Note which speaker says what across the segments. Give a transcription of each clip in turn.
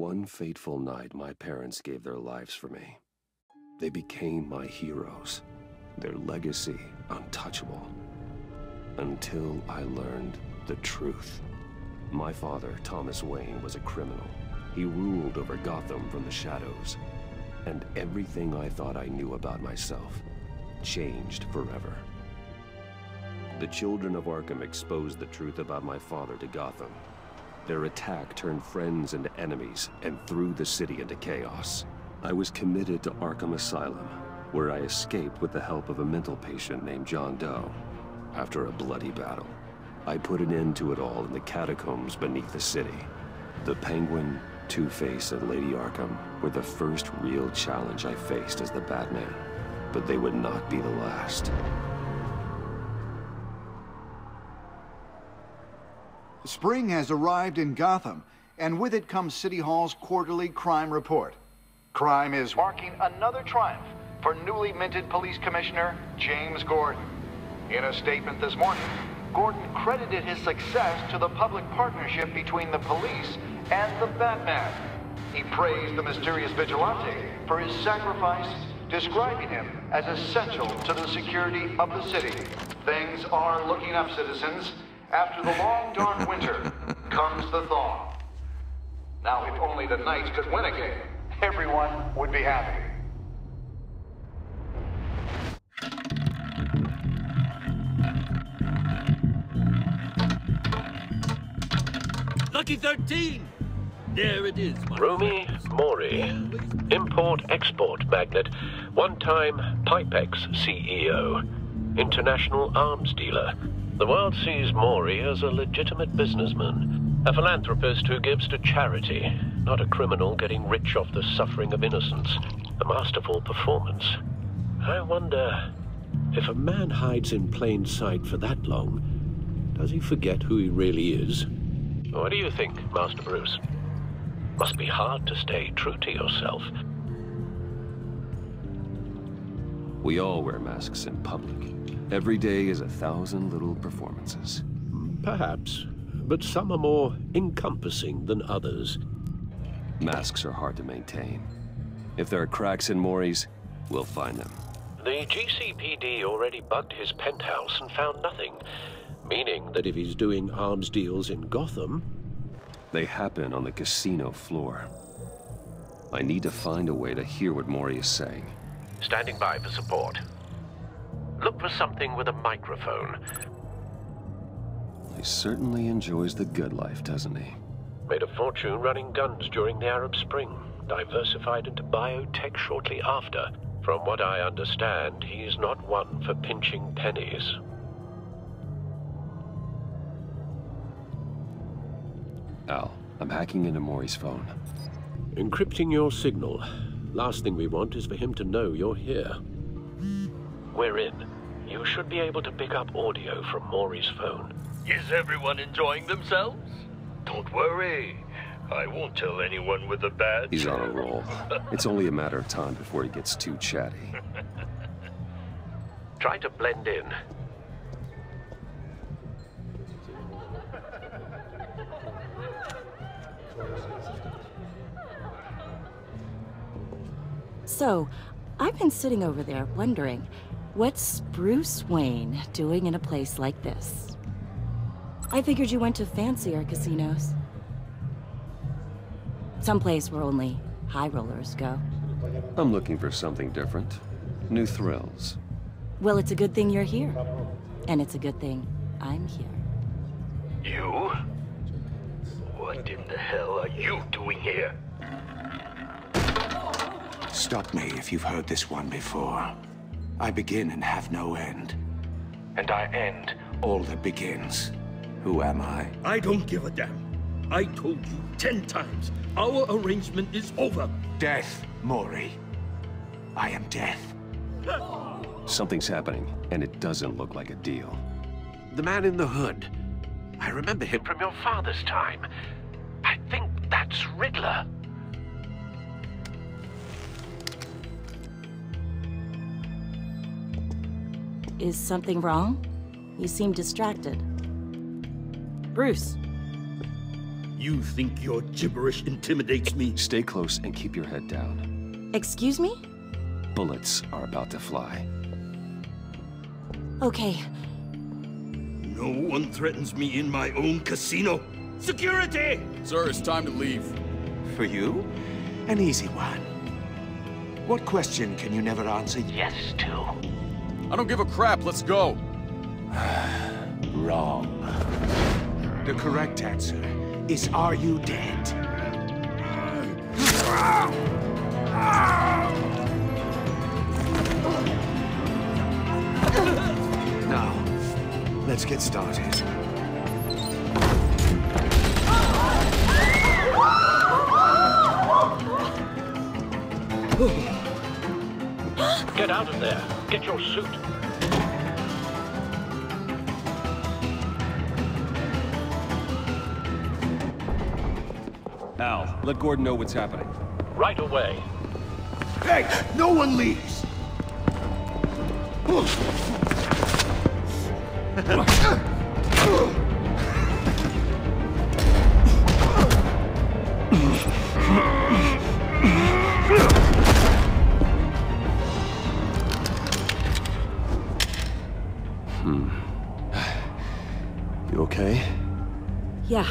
Speaker 1: One fateful night, my parents gave their lives for me. They became my heroes, their legacy untouchable. Until I learned the truth. My father, Thomas Wayne, was a criminal. He ruled over Gotham from the shadows. And everything I thought I knew about myself changed forever. The children of Arkham exposed the truth about my father to Gotham. Their attack turned friends into enemies and threw the city into chaos. I was committed to Arkham Asylum, where I escaped with the help of a mental patient named John Doe. After a bloody battle, I put an end to it all in the catacombs beneath the city. The Penguin, Two-Face, and Lady Arkham were the first real challenge I faced as the Batman, but they would not be the last.
Speaker 2: Spring has arrived in Gotham, and with it comes City Hall's quarterly crime report. Crime is marking another triumph for newly minted Police Commissioner James Gordon. In a statement this morning, Gordon credited his success to the public partnership between the police and the Batman. He praised the mysterious vigilante for his sacrifice, describing him as essential to the security of the city. Things are looking up, citizens. After the long, dark winter comes the thaw. Now, if only the Knights could win a game, everyone would be happy.
Speaker 3: Lucky 13! There it is, my
Speaker 4: Rumi Mori, import-export magnate, one-time Pipex CEO, international arms dealer. The world sees Mori as a legitimate businessman, a philanthropist who gives to charity, not a criminal getting rich off the suffering of innocence. A masterful performance. I wonder, if a man hides in plain sight for that long, does he forget who he really is? What do you think, Master Bruce? Must be hard to stay true to yourself.
Speaker 1: We all wear masks in public. Every day is 1,000 little performances.
Speaker 4: Perhaps, but some are more encompassing than others.
Speaker 1: Masks are hard to maintain. If there are cracks in Mori's, we'll find them.
Speaker 4: The GCPD already bugged his penthouse and found nothing, meaning that if he's doing arms deals in Gotham...
Speaker 1: They happen on the casino floor. I need to find a way to hear what Mori is saying.
Speaker 4: Standing by for support. Look for something with a microphone.
Speaker 1: He certainly enjoys the good life, doesn't he?
Speaker 4: Made a fortune running guns during the Arab Spring. Diversified into biotech shortly after. From what I understand, he's not one for pinching pennies.
Speaker 1: Al, I'm hacking into Mori's phone.
Speaker 4: Encrypting your signal. Last thing we want is for him to know you're here. We're in. You should be able to pick up audio from Mori's phone.
Speaker 3: Is everyone enjoying themselves? Don't worry. I won't tell anyone with a badge.
Speaker 1: He's on a roll. It's only a matter of time before he gets too chatty.
Speaker 4: Try to blend in.
Speaker 5: So, I've been sitting over there wondering, what's Bruce Wayne doing in a place like this? I figured you went to fancier casinos. Someplace where only high rollers go.
Speaker 1: I'm looking for something different. New thrills.
Speaker 5: Well, it's a good thing you're here. And it's a good thing I'm here.
Speaker 3: You? What in the hell are you doing here?
Speaker 6: Stop me if you've heard this one before. I begin and have no end. And I end all that begins. Who am I?
Speaker 3: I don't give a damn. I told you 10 times. Our arrangement is over.
Speaker 6: Death, Mori. I am death.
Speaker 1: Something's happening, and it doesn't look like a deal.
Speaker 4: The man in the hood. I remember him from your father's time. I think that's Riddler.
Speaker 5: Is something wrong? You seem distracted. Bruce.
Speaker 3: You think your gibberish intimidates me?
Speaker 1: Stay close and keep your head down.
Speaker 5: Excuse me?
Speaker 1: Bullets are about to fly.
Speaker 5: Okay.
Speaker 3: No one threatens me in my own casino. Security!
Speaker 7: Sir, it's time to leave.
Speaker 6: For you? An easy one. What question can you never answer yes to?
Speaker 7: I don't give a crap, let's go.
Speaker 6: Wrong. The correct answer is, are you dead? Now, let's get started.
Speaker 4: Get out of there. Get your suit.
Speaker 1: Al, let Gordon know what's happening.
Speaker 4: Right away.
Speaker 3: Hey, no one leaves!
Speaker 1: You okay?
Speaker 5: Yeah,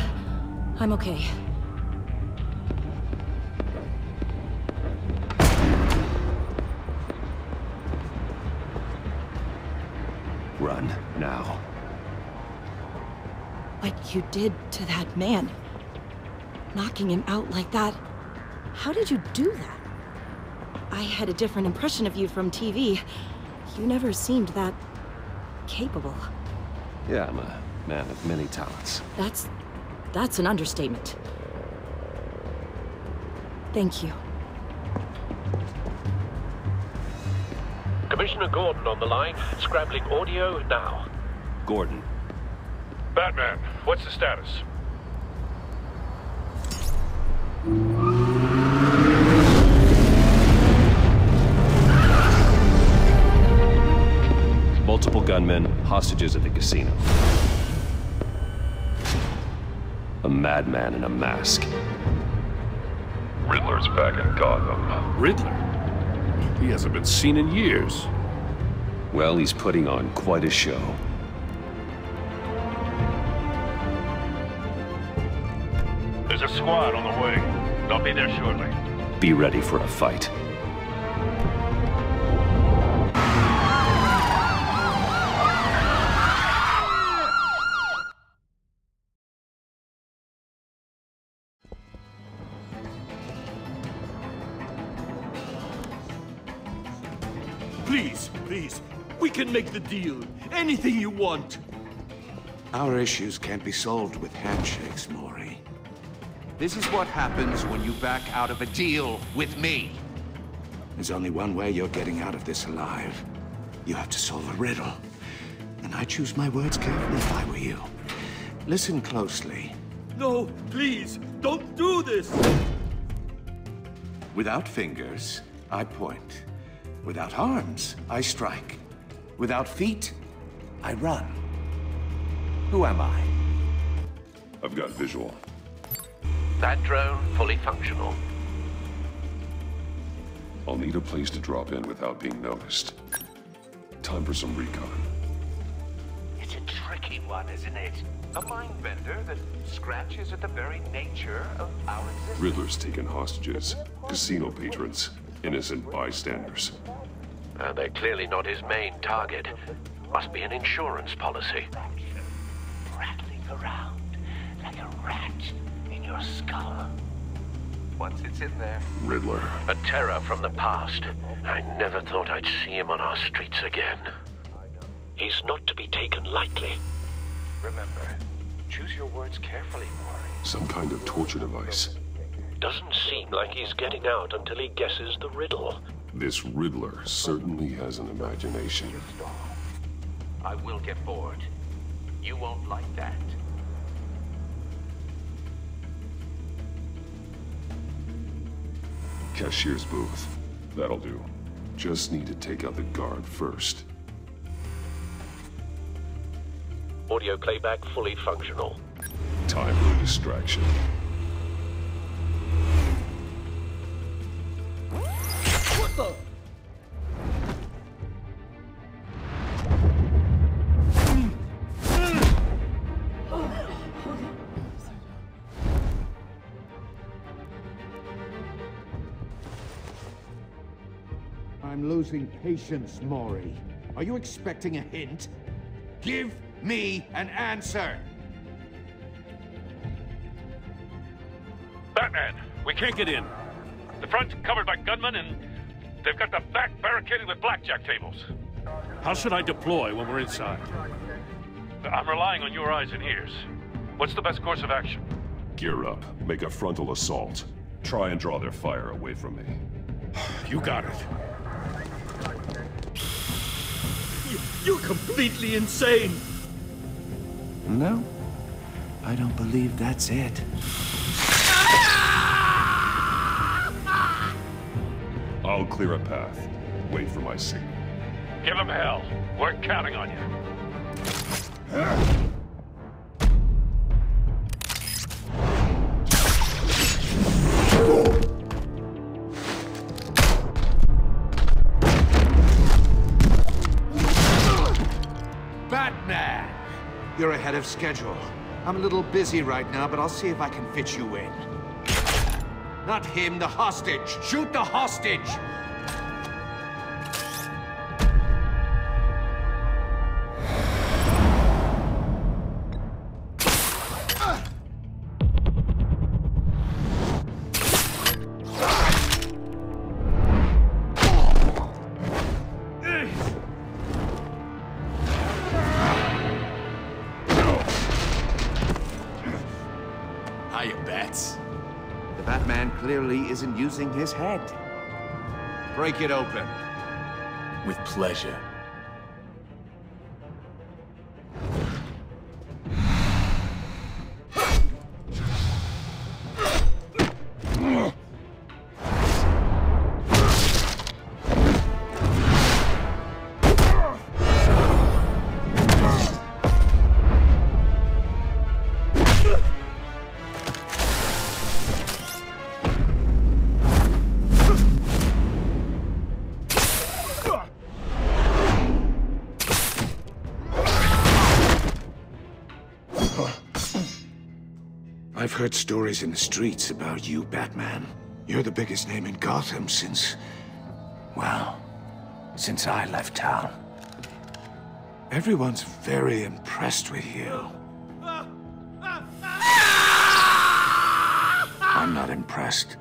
Speaker 5: I'm okay.
Speaker 1: Run, now.
Speaker 5: What you did to that man. Knocking him out like that. How did you do that? I had a different impression of you from TV. You never seemed that capable.
Speaker 1: Yeah, I'm a man of many talents.
Speaker 5: That's an understatement. Thank you.
Speaker 4: Commissioner Gordon on the line. Scrambling audio now.
Speaker 1: Gordon.
Speaker 8: Batman, what's the status?
Speaker 1: Multiple gunmen, hostages at the casino. A madman in a mask.
Speaker 8: Riddler's back in Gotham.
Speaker 9: Riddler? He hasn't been seen in years.
Speaker 1: Well, he's putting on quite a show.
Speaker 8: There's a squad on the way. They'll be there shortly.
Speaker 1: Be ready for a fight.
Speaker 3: Please, please, we can make the deal. Anything you want.
Speaker 6: Our issues can't be solved with handshakes, Mori.
Speaker 10: This is what happens when you back out of a deal with me.
Speaker 6: There's only one way you're getting out of this alive. You have to solve a riddle. And I choose my words carefully if I were you. Listen closely.
Speaker 3: No, please, don't do this!
Speaker 6: Without fingers, I point. Without arms, I strike. Without feet, I run. Who am I?
Speaker 9: I've got visual.
Speaker 4: That drone fully functional.
Speaker 9: I'll need a place to drop in without being noticed. Time for some recon.
Speaker 10: It's a tricky one, isn't it? A mind bender that scratches at the very nature of our existence.
Speaker 9: Riddler's taken hostages, casino patrons, innocent bystanders.
Speaker 4: They're clearly not his main target. Must be an insurance policy.
Speaker 10: Rattling around like a rat in your skull. Once it's in there.
Speaker 9: Riddler.
Speaker 4: A terror from the past. I never thought I'd see him on our streets again. He's not to be taken lightly.
Speaker 10: Remember, choose your words carefully, Mori.
Speaker 9: Some kind of torture device.
Speaker 4: Doesn't seem like he's getting out until he guesses the riddle.
Speaker 9: This Riddler certainly has an imagination.
Speaker 10: I will get bored. You won't like that.
Speaker 9: Cashier's booth. That'll do. Just need to take out the guard first.
Speaker 4: Audio playback fully functional.
Speaker 9: time for a distraction.
Speaker 3: What the?
Speaker 6: I'm losing patience, Maury. Are you expecting a hint? Give me an answer!
Speaker 8: Batman, we can't get in. The front's covered by gunmen, and they've got the back barricaded with blackjack tables.
Speaker 11: How should I deploy when we're inside?
Speaker 8: I'm relying on your eyes and ears. What's the best course of action?
Speaker 9: Gear up. Make a frontal assault. Try and draw their fire away from me.
Speaker 11: You got it.
Speaker 3: You're completely insane!
Speaker 6: No, I don't believe that's it.
Speaker 9: I'll clear a path. Wait for my signal.
Speaker 8: Give them hell. We're counting on you.
Speaker 6: Batman! You're ahead of schedule. I'm a little busy right now, but I'll see if I can fit you in. Not him, the hostage! Shoot the hostage!
Speaker 11: Hiya, Bats.
Speaker 6: The Batman clearly isn't using his head. Break it open.
Speaker 11: With pleasure.
Speaker 6: I've heard stories in the streets about you, Batman. You're the biggest name in Gotham since... well, since I left town. Everyone's very impressed with you. I'm not impressed.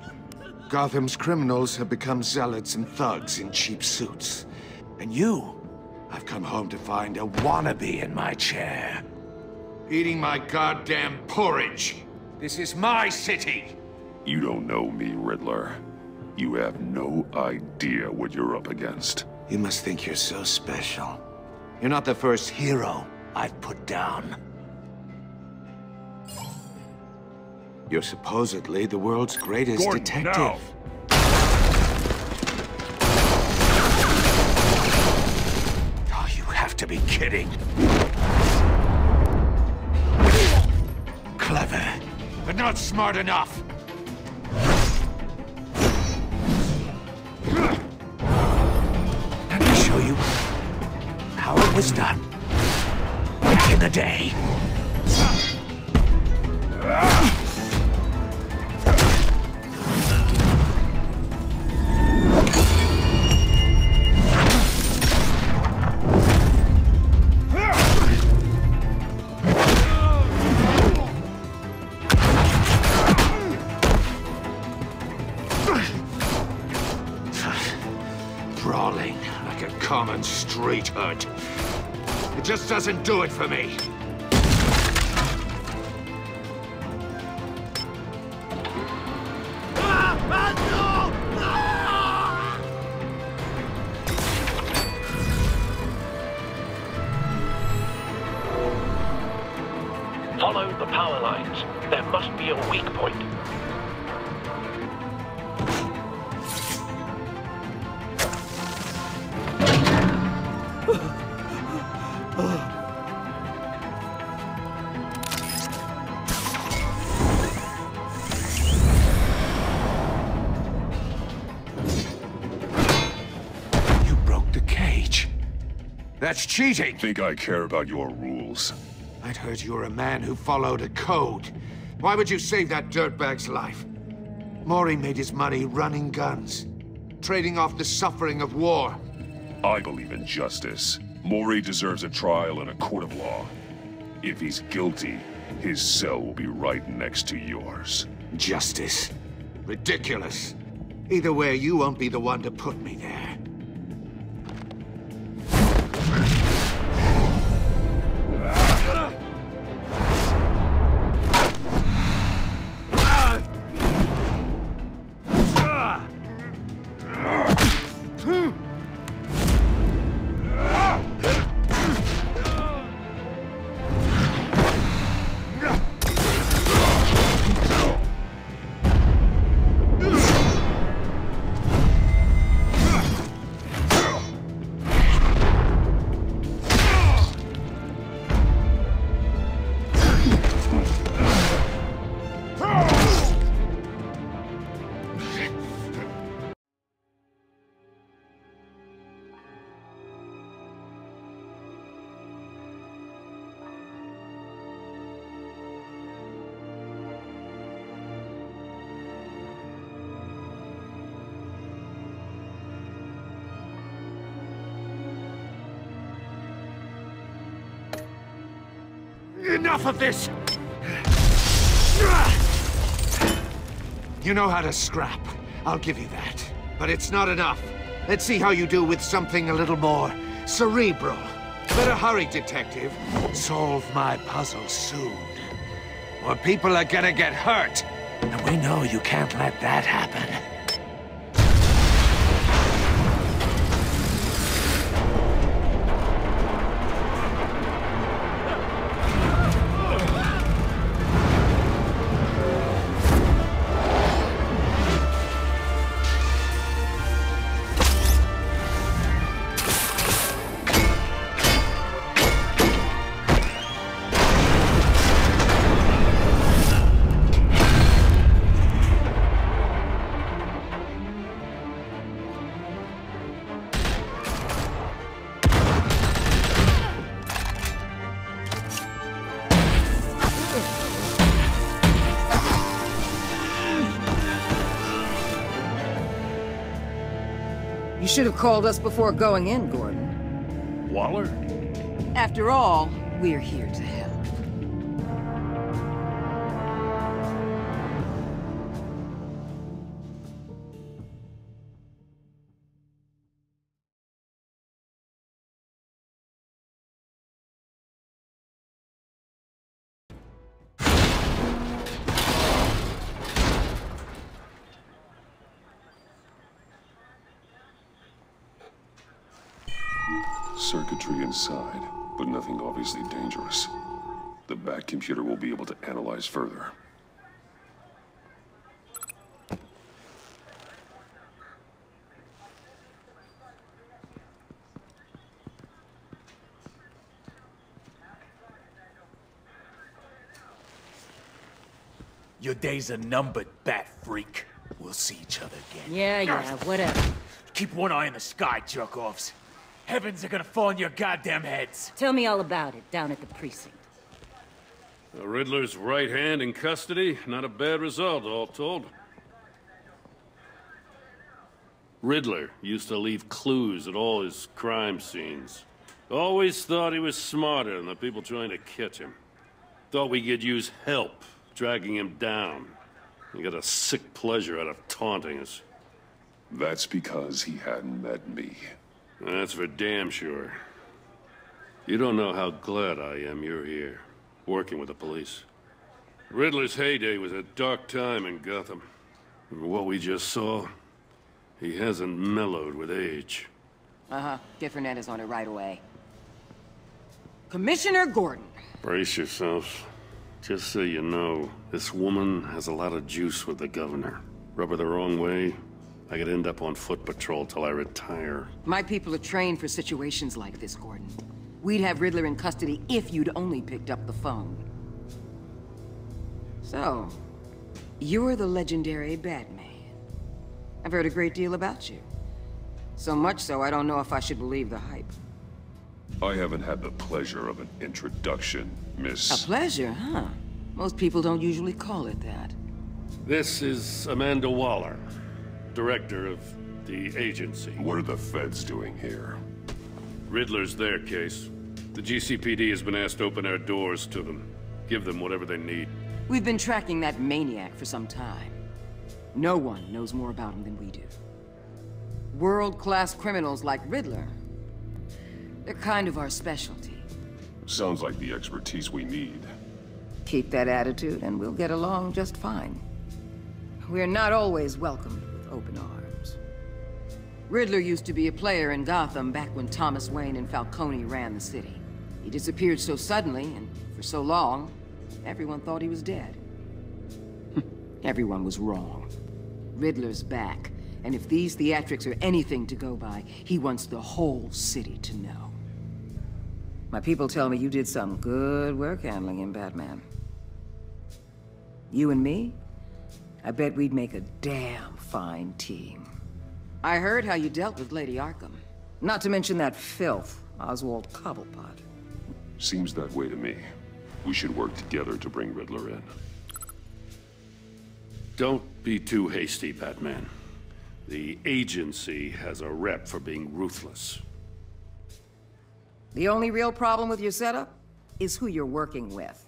Speaker 6: Gotham's criminals have become zealots and thugs in cheap suits. And you, I've come home to find a wannabe in my chair. Eating my goddamn porridge. This is my city!
Speaker 9: You don't know me, Riddler. You have no idea what you're up against.
Speaker 6: You must think you're so special. You're not the first hero I've put down. You're supposedly the world's greatest
Speaker 9: Gordon,
Speaker 6: detective.
Speaker 9: now.
Speaker 6: Oh, you have to be kidding. Clever, but not smart enough. Let me show you how it was done back in the day. Brawling like a common street hood. It just doesn't do it for me.
Speaker 4: Follow the power lines. There must be a weak point.
Speaker 6: That's cheating!
Speaker 9: Think I care about your rules?
Speaker 6: I'd heard you were a man who followed a code. Why would you save that dirtbag's life? Mori made his money running guns, trading off the suffering of war.
Speaker 9: I believe in justice. Mori deserves a trial in a court of law. If he's guilty, his cell will be right next to yours.
Speaker 6: Justice? Ridiculous. Either way, you won't be the one to put me there. Enough of this! You know how to scrap. I'll give you that. But it's not enough. Let's see how you do with something a little more cerebral. Better hurry, detective. Solve my puzzle soon. Or people are gonna get hurt. And we know you can't let that happen.
Speaker 12: You should have called us before going in, Gordon.
Speaker 11: Waller?
Speaker 12: After all, we're here to help.
Speaker 9: Circuitry inside, but nothing obviously dangerous. The back computer will be able to analyze further.
Speaker 11: Your days are numbered, bat freak. We'll see each other again.
Speaker 12: Yeah, whatever.
Speaker 11: Keep one eye in the sky, jerk-offs. Heavens are gonna fall on your goddamn heads.
Speaker 12: Tell me all about it, down at the precinct.
Speaker 8: The Riddler's right hand in custody. Not a bad result, all told. Riddler used to leave clues at all his crime scenes. Always thought he was smarter than the people trying to catch him. Thought we could use help, dragging him down. He got a sick pleasure out of taunting us.
Speaker 9: That's because he hadn't met me.
Speaker 8: That's for damn sure. You don't know how glad I am you're here, working with the police. Riddler's heyday was a dark time in Gotham. And what we just saw, he hasn't mellowed with age.
Speaker 12: Get Fernandez on it right away. Commissioner Gordon.
Speaker 8: Brace yourselves. Just so you know, this woman has a lot of juice with the governor. Rub her the wrong way, I could end up on foot patrol till I retire.
Speaker 12: My people are trained for situations like this, Gordon. We'd have Riddler in custody if you'd only picked up the phone. So, you're the legendary Batman. I've heard a great deal about you. So much so, I don't know if I should believe the hype.
Speaker 9: I haven't had the pleasure of an introduction, Miss...
Speaker 12: A pleasure, huh? Most people don't usually call it that.
Speaker 8: This is Amanda Waller, director of the agency.
Speaker 9: What are the feds doing here?
Speaker 8: Riddler's their case. The GCPD has been asked to open our doors to them. Give them whatever they need.
Speaker 12: We've been tracking that maniac for some time. No one knows more about him than we do. World-class criminals like Riddler. They're kind of our specialty.
Speaker 9: Sounds like the expertise we need.
Speaker 12: Keep that attitude and we'll get along just fine. We're not always welcomed with open arms. Riddler used to be a player in Gotham back when Thomas Wayne and Falcone ran the city. He disappeared so suddenly and for so long, everyone thought he was dead. Everyone was wrong. Riddler's back, and if these theatrics are anything to go by, he wants the whole city to know. My people tell me you did some good work handling him, Batman. You and me? I bet we'd make a damn fine team. I heard how you dealt with Lady Arkham. Not to mention that filth, Oswald Cobblepot.
Speaker 9: Seems that way to me. We should work together to bring Riddler in.
Speaker 8: Don't be too hasty, Batman. The agency has a rep for being ruthless.
Speaker 12: The only real problem with your setup is who you're working with.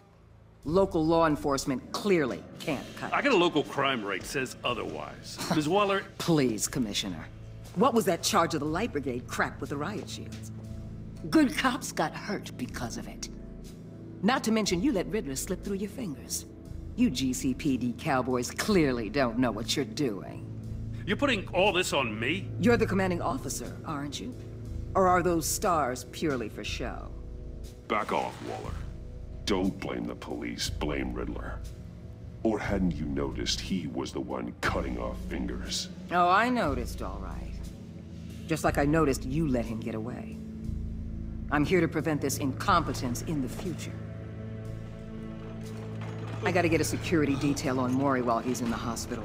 Speaker 12: Local law enforcement clearly can't cut it.
Speaker 8: I got a local crime rate says otherwise. Ms. Waller...
Speaker 12: Please, Commissioner. What was that charge of the Light Brigade crap with the riot shields? Good cops got hurt because of it. Not to mention you let Riddler slip through your fingers. You GCPD cowboys clearly don't know what you're doing.
Speaker 8: You're putting all this on me?
Speaker 12: You're the commanding officer, aren't you? Or are those stars purely for show?
Speaker 9: Back off, Waller. Don't blame the police, blame Riddler. Or hadn't you noticed he was the one cutting off fingers?
Speaker 12: Oh, I noticed, all right. Just like I noticed you let him get away. I'm here to prevent this incompetence in the future. I gotta get a security detail on Mori while he's in the hospital.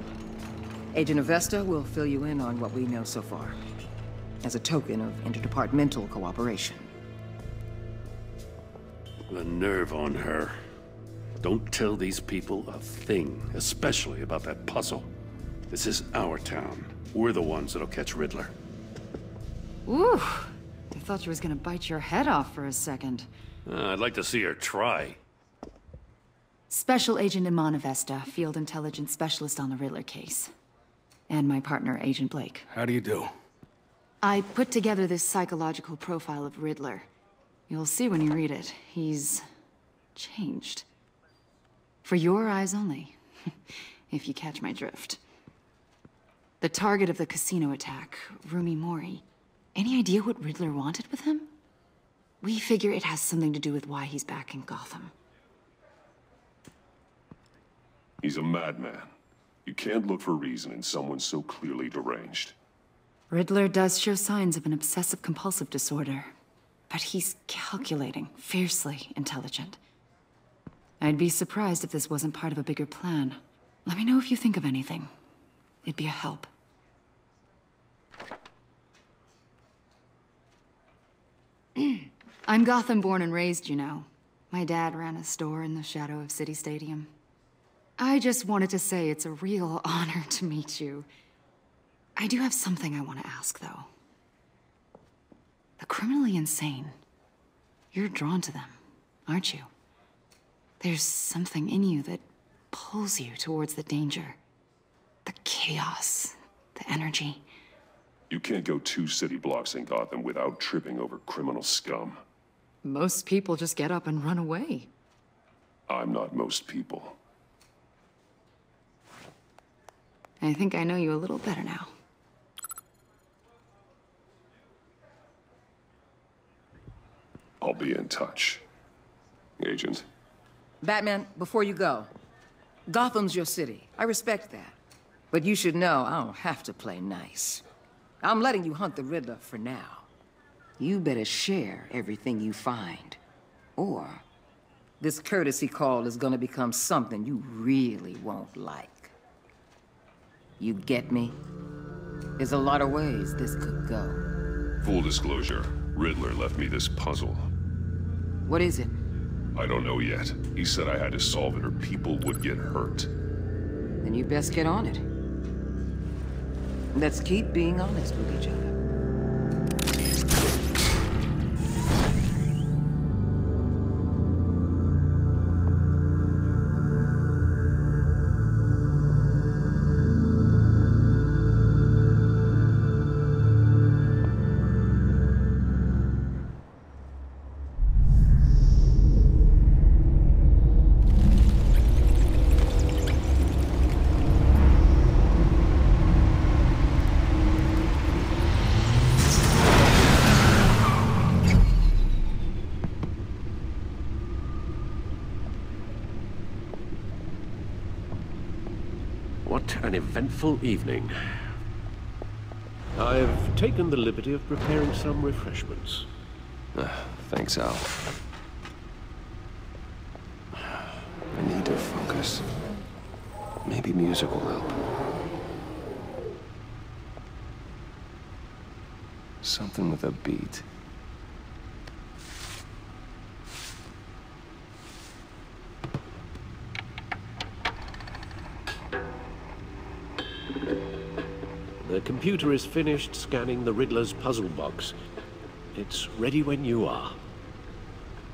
Speaker 12: Agent Avesta will fill you in on what we know so far, as a token of interdepartmental cooperation.
Speaker 8: The nerve on her. Don't tell these people a thing, especially about that puzzle. This is our town. We're the ones that'll catch Riddler.
Speaker 13: Ooh, I thought you was gonna bite your head off for a second.
Speaker 8: I'd like to see her try.
Speaker 13: Special Agent Iman Avesta, Field Intelligence Specialist on the Riddler case. And my partner, Agent Blake.
Speaker 7: How do you do?
Speaker 13: I put together this psychological profile of Riddler. You'll see when you read it. He's changed. For your eyes only, if you catch my drift. The target of the casino attack, Rumi Mori. Any idea what Riddler wanted with him? We figure it has something to do with why he's back in Gotham.
Speaker 9: He's a madman. You can't look for reason in someone so clearly deranged.
Speaker 13: Riddler does show signs of an obsessive-compulsive disorder, but he's calculating, fiercely intelligent. I'd be surprised if this wasn't part of a bigger plan. Let me know if you think of anything. It'd be a help. I'm Gotham born and raised, you know. My dad ran a store in the shadow of City Stadium. I just wanted to say it's a real honor to meet you. I do have something I want to ask, though. The criminally insane. You're drawn to them, aren't you? There's something in you that pulls you towards the danger. The chaos, the energy.
Speaker 9: You can't go 2 city blocks in Gotham without tripping over criminal scum.
Speaker 13: Most people just get up and run away.
Speaker 9: I'm not most people.
Speaker 13: I think I know you a little better now.
Speaker 9: I'll be in touch. Agent.
Speaker 12: Batman, before you go, Gotham's your city. I respect that. But you should know I don't have to play nice. I'm letting you hunt the Riddler for now. You better share everything you find. Or this courtesy call is gonna become something you really won't like. You get me? There's a lot of ways this could go.
Speaker 9: Full disclosure, Riddler left me this puzzle.
Speaker 12: What is it?
Speaker 9: I don't know yet. He said I had to solve it or people would get hurt.
Speaker 12: Then you best get on it. Let's keep being honest with each other.
Speaker 4: What an eventful evening. I've taken the liberty of preparing some refreshments.
Speaker 1: Thanks, Al. I need to focus. Maybe music will help. Something with a beat.
Speaker 4: The computer is finished scanning the Riddler's puzzle box. It's ready when you are.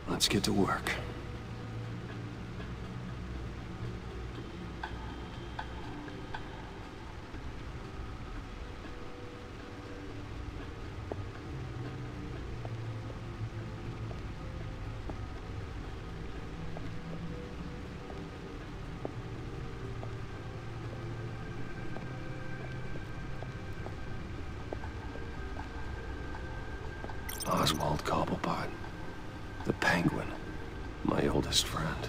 Speaker 1: Let's get to work. Oswald Cobblepot. The Penguin. My oldest friend.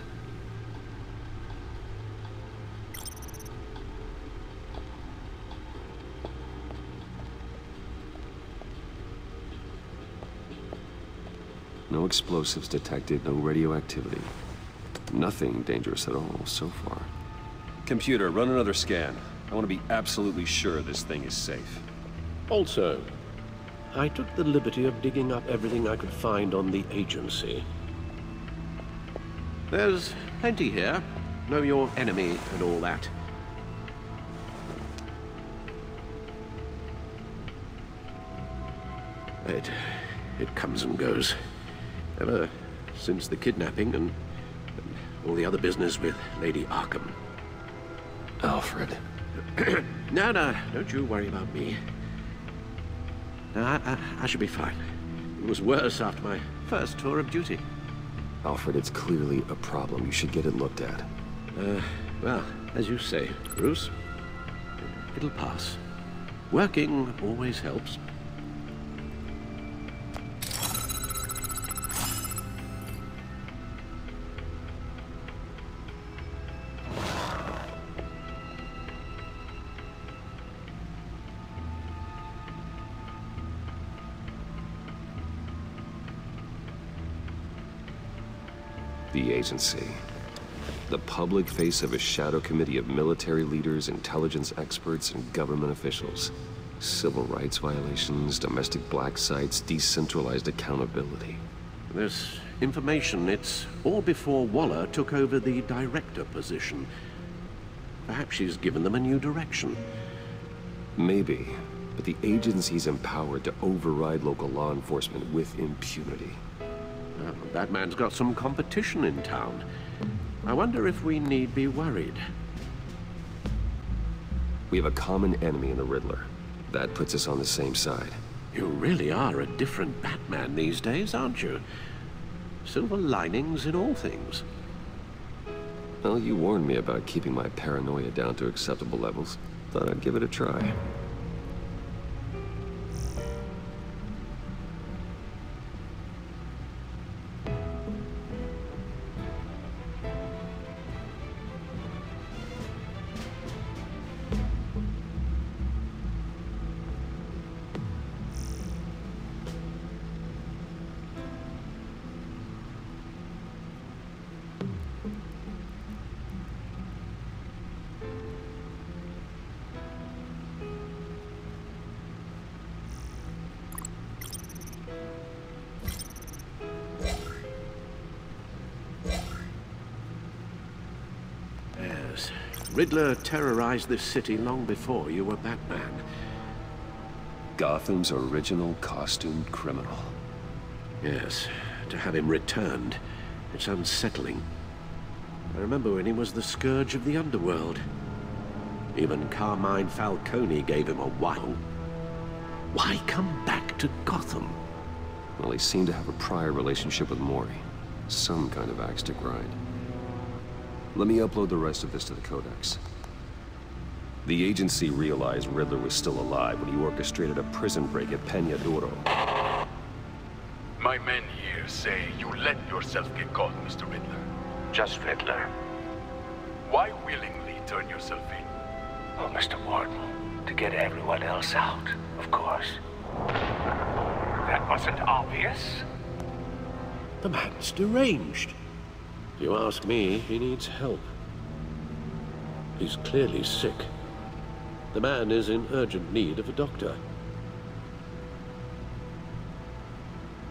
Speaker 1: No explosives detected, no radioactivity. Nothing dangerous at all so far.
Speaker 14: Computer, run another scan. I want to be absolutely sure this thing is safe.
Speaker 4: Also, I took the liberty of digging up everything I could find on the agency. There's plenty here. Know your enemy and all that. It comes and goes. Ever since the kidnapping and all the other business with Lady Arkham.
Speaker 1: Alfred.
Speaker 4: No, don't you worry about me. No, I should be fine. It was worse after my first tour of duty.
Speaker 1: Alfred, it's clearly a problem. You should get it looked at.
Speaker 4: Well, as you say, Bruce, it'll pass. Working always helps.
Speaker 1: The agency. The public face of a shadow committee of military leaders, intelligence experts, and government officials. Civil rights violations, domestic black sites, decentralized accountability.
Speaker 4: This information, it's all before Waller took over the director position. Perhaps she's given them a new direction.
Speaker 1: Maybe, but the agency's empowered to override local law enforcement with impunity.
Speaker 4: That man's got some competition in town. I wonder if we need be worried.
Speaker 1: We have a common enemy in the Riddler. That puts us on the same side.
Speaker 4: You really are a different Batman these days, aren't you? Silver linings in all things.
Speaker 1: Well, you warned me about keeping my paranoia down to acceptable levels. Thought I'd give it a try.
Speaker 15: Yes. Riddler terrorized this city long before you were Batman.
Speaker 1: Gotham's original costumed criminal.
Speaker 15: Yes. To have him returned, it's unsettling. I remember when he was the scourge of the underworld. Even Carmine Falcone gave him a wow. Why come back to Gotham?
Speaker 1: Well, he seemed to have a prior relationship with Mori. Some kind of axe to grind. Let me upload the rest of this to the Codex. The agency realized Riddler was still alive when he orchestrated a prison break at Peña Duro.
Speaker 16: My men here say you let yourself get caught, Mr. Riddler.
Speaker 10: Just Riddler.
Speaker 16: Why willingly turn yourself in?
Speaker 10: Oh, Mr. Morton, to get everyone else out, of course. That wasn't obvious.
Speaker 15: The man's deranged. If you ask me, he needs help. He's clearly sick. The man is in urgent need of a doctor.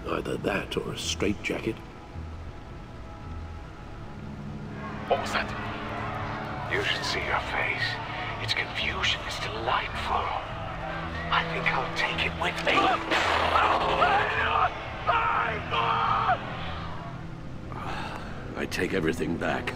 Speaker 15: Either that or a straitjacket.
Speaker 16: What was that?
Speaker 10: You should see your face. Its confusion is delightful. I think I'll take it with me.
Speaker 15: I take everything back.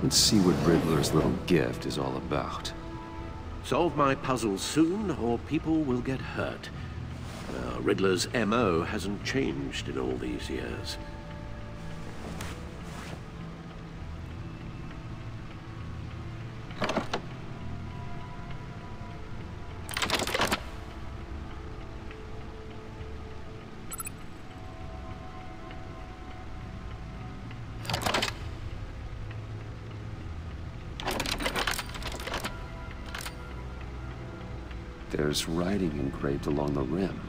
Speaker 1: Let's see what Riddler's little gift is all about.
Speaker 15: Solve my puzzle soon, or people will get hurt. Riddler's MO hasn't changed in all these years.
Speaker 1: There's writing engraved along the rim.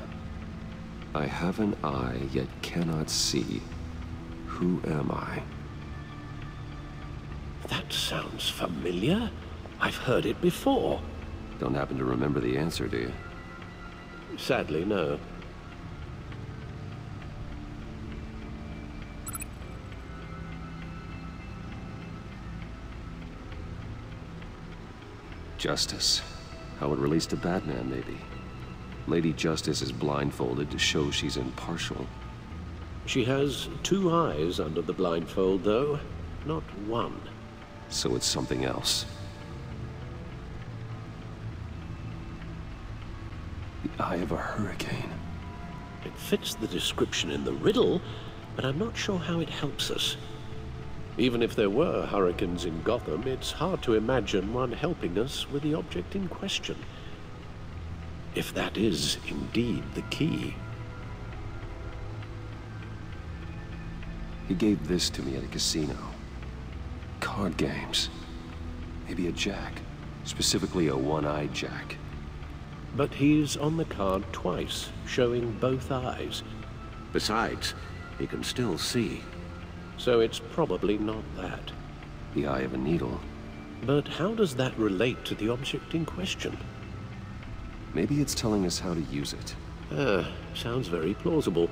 Speaker 1: I have an eye, yet cannot see. Who am I?
Speaker 15: That sounds familiar. I've heard it before.
Speaker 1: Don't happen to remember the answer, do you?
Speaker 15: Sadly, no.
Speaker 1: Justice. How it relates to Batman, maybe. Lady Justice is blindfolded to show she's impartial.
Speaker 15: She has two eyes under the blindfold, though, not one.
Speaker 1: So it's something else. The eye of a hurricane.
Speaker 15: It fits the description in the riddle, but I'm not sure how it helps us. Even if there were hurricanes in Gotham, it's hard to imagine one helping us with the object in question. If that is indeed the key.
Speaker 1: He gave this to me at a casino. Card games. Maybe a jack. Specifically a one-eyed jack.
Speaker 15: But he's on the card twice, showing both eyes. Besides, he can still see. So it's probably not that.
Speaker 1: The eye of a needle.
Speaker 15: But how does that relate to the object in question?
Speaker 1: Maybe it's telling us how to use it.
Speaker 15: Sounds very plausible.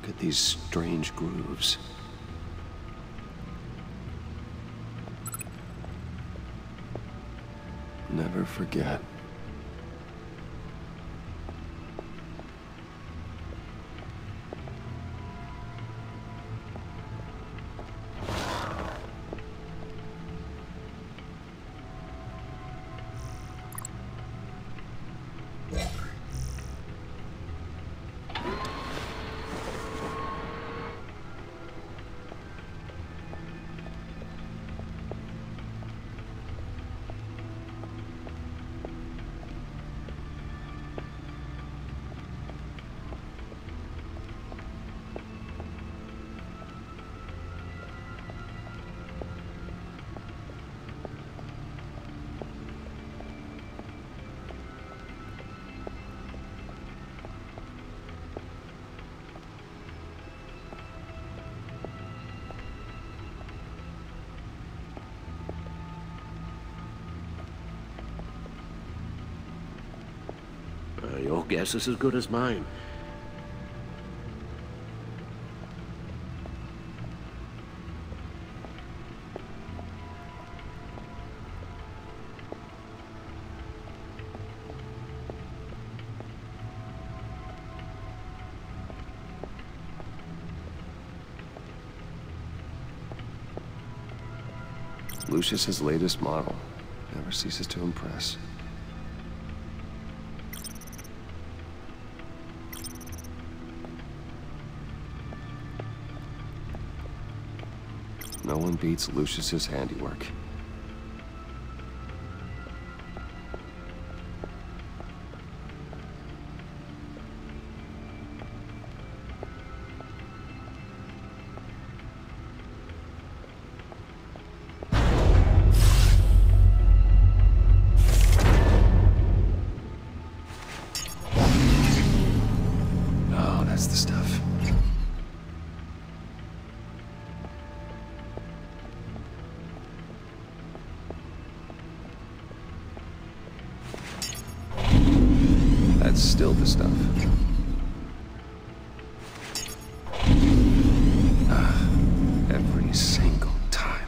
Speaker 1: Look at these strange grooves. Never forget.
Speaker 15: guess is as good as mine.
Speaker 1: Lucius's latest model. Never ceases to impress. No one beats Lucius's handiwork. Still the stuff. Every single time.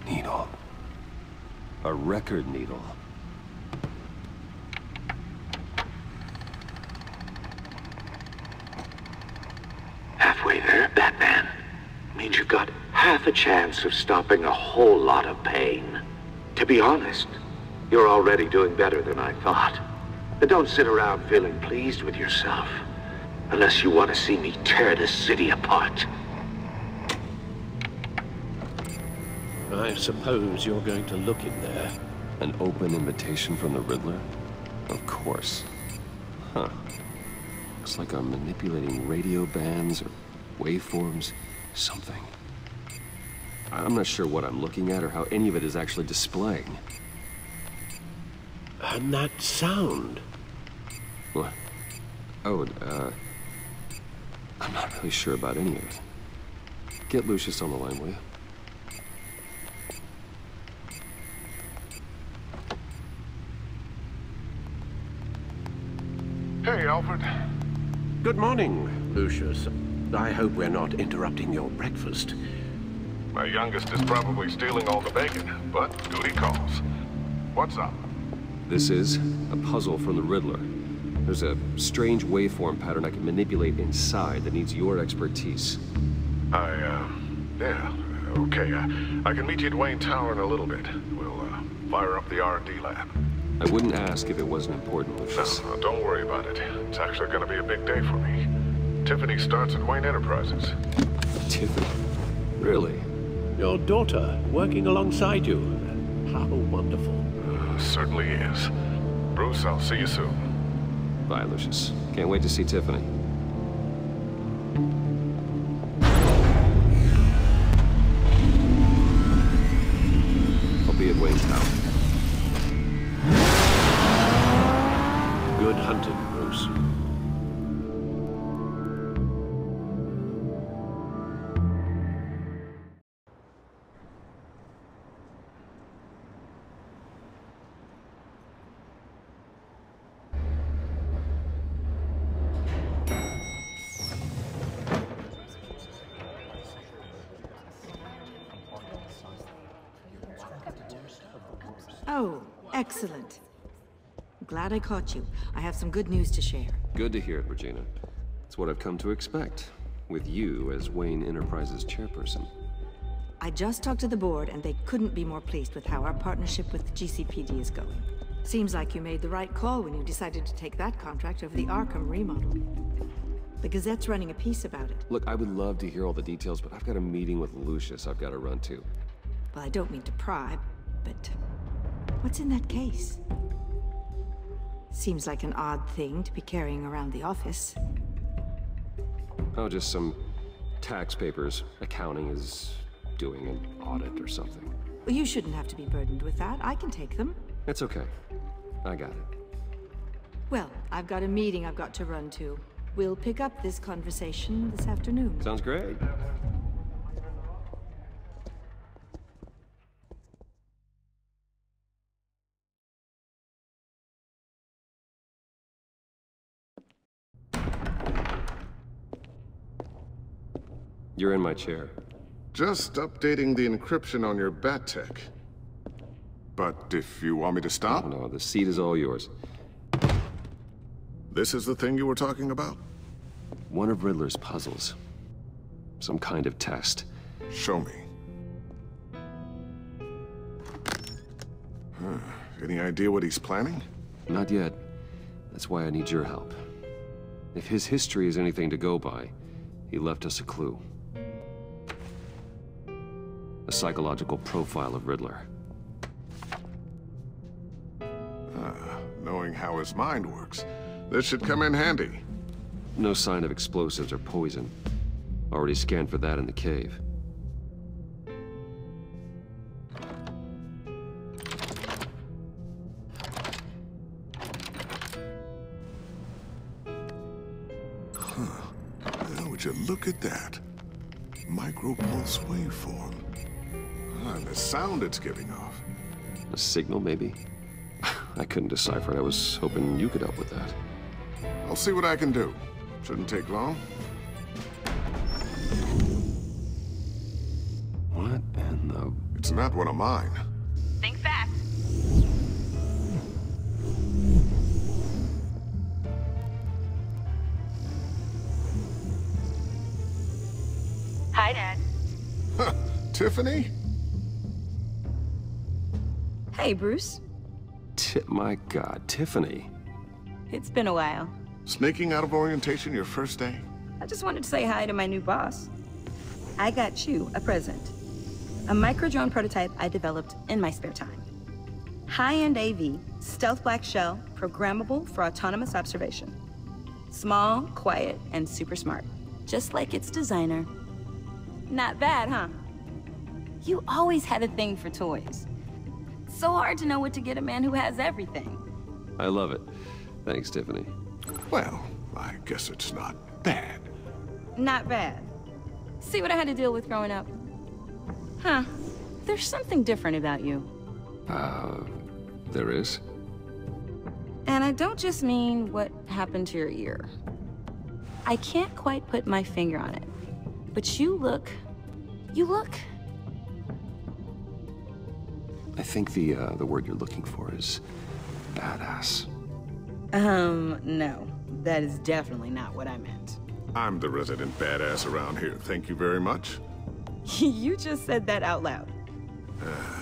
Speaker 1: Needle. A record needle.
Speaker 10: Halfway there, Batman. Means you've got half a chance of stopping a whole lot of pain. To be honest, you're already doing better than I thought. But don't sit around feeling pleased with yourself. Unless you want to see me tear this city apart.
Speaker 15: I suppose you're going to look in there.
Speaker 1: An open invitation from the Riddler? Of course. Huh. Looks like I'm manipulating radio bands or waveforms. Something. I'm not sure what I'm looking at or how any of it is actually displaying.
Speaker 15: And that sound?
Speaker 14: What? Oh, I'm not really sure about any of it. Get Lucius on the line, will you?
Speaker 9: Hey, Alfred.
Speaker 15: Good morning, Lucius. I hope we're not interrupting your breakfast.
Speaker 9: My youngest is probably stealing all the bacon, but duty calls. What's up?
Speaker 14: This is a puzzle from the Riddler. There's a strange waveform pattern I can manipulate inside that needs your expertise.
Speaker 9: Yeah, okay. I can meet you at Wayne Tower in a little bit. We'll, fire up the R&D lab.
Speaker 14: I wouldn't ask if it wasn't important, Lucius.
Speaker 9: No, don't worry about it. It's actually gonna be a big day for me. Tiffany starts at Wayne Enterprises.
Speaker 14: Tiffany? Really?
Speaker 15: Your daughter, working alongside you. How wonderful.
Speaker 9: Certainly is. Bruce, I'll see you soon.
Speaker 14: Bye, Lucius. Can't wait to see Tiffany. I'll be at Wayne Tower.
Speaker 15: Good hunting, Bruce.
Speaker 17: Oh, excellent. Glad I caught you. I have some good news to share.
Speaker 14: Good to hear it, Regina. It's what I've come to expect, with you as Wayne Enterprises chairperson.
Speaker 17: I just talked to the board, and they couldn't be more pleased with how our partnership with GCPD is going. Seems like you made the right call when you decided to take that contract over the Arkham remodel. The Gazette's running a piece about it.
Speaker 14: Look, I would love to hear all the details, but I've got a meeting with Lucius I've got to run to.
Speaker 17: Well, I don't mean to pry, but what's in that case? Seems like an odd thing to be carrying around the office.
Speaker 14: Oh, just some tax papers. Accounting is doing an audit or something.
Speaker 17: Well, you shouldn't have to be burdened with that. I can take them.
Speaker 14: It's okay. I got it.
Speaker 17: Well, I've got a meeting I've got to run to. We'll pick up this conversation this afternoon.
Speaker 14: Sounds great. You're in my chair.
Speaker 9: Just updating the encryption on your Bat-Tech. But if you want me to stop?
Speaker 14: No, the seat is all yours.
Speaker 9: This is the thing you were talking about?
Speaker 14: One of Riddler's puzzles. Some kind of test.
Speaker 9: Show me. Any idea what he's planning?
Speaker 14: Not yet. That's why I need your help. If his history is anything to go by, he left us a clue. A psychological profile of Riddler.
Speaker 9: Knowing how his mind works, this should come in handy.
Speaker 14: No sign of explosives or poison. Already scanned for that in the cave.
Speaker 9: Would you look at that? Micropulse waveform. And the sound it's giving off.
Speaker 14: A signal, maybe? I couldn't decipher it. I was hoping you could help with that.
Speaker 9: I'll see what I can do. Shouldn't take long.
Speaker 14: What in the...
Speaker 9: It's not one of mine.
Speaker 18: Think fast. Hi, Dad.
Speaker 9: Huh, Tiffany?
Speaker 5: Hey, Bruce.
Speaker 14: My God, Tiffany.
Speaker 5: It's been a while.
Speaker 9: Sneaking out of orientation your first day?
Speaker 5: I just wanted to say hi to my new boss. I got you a present. A micro-drone prototype I developed in my spare time. High-end AV, stealth black shell, programmable for autonomous observation. Small, quiet, and super smart. Just like its designer. Not bad, huh? You always had a thing for toys. So hard to know what to get a man who has everything.
Speaker 14: I love it. Thanks, Tiffany.
Speaker 6: Well, I guess it's not bad.
Speaker 5: Not bad. See what I had to deal with growing up? Huh. There's something different about you.
Speaker 14: There is?
Speaker 5: And I don't just mean what happened to your ear. I can't quite put my finger on it. But you look...
Speaker 1: I think the word you're looking for is badass.
Speaker 5: No. That is definitely not what I meant.
Speaker 19: I'm the resident badass around here. Thank you very much.
Speaker 5: You just said that out loud.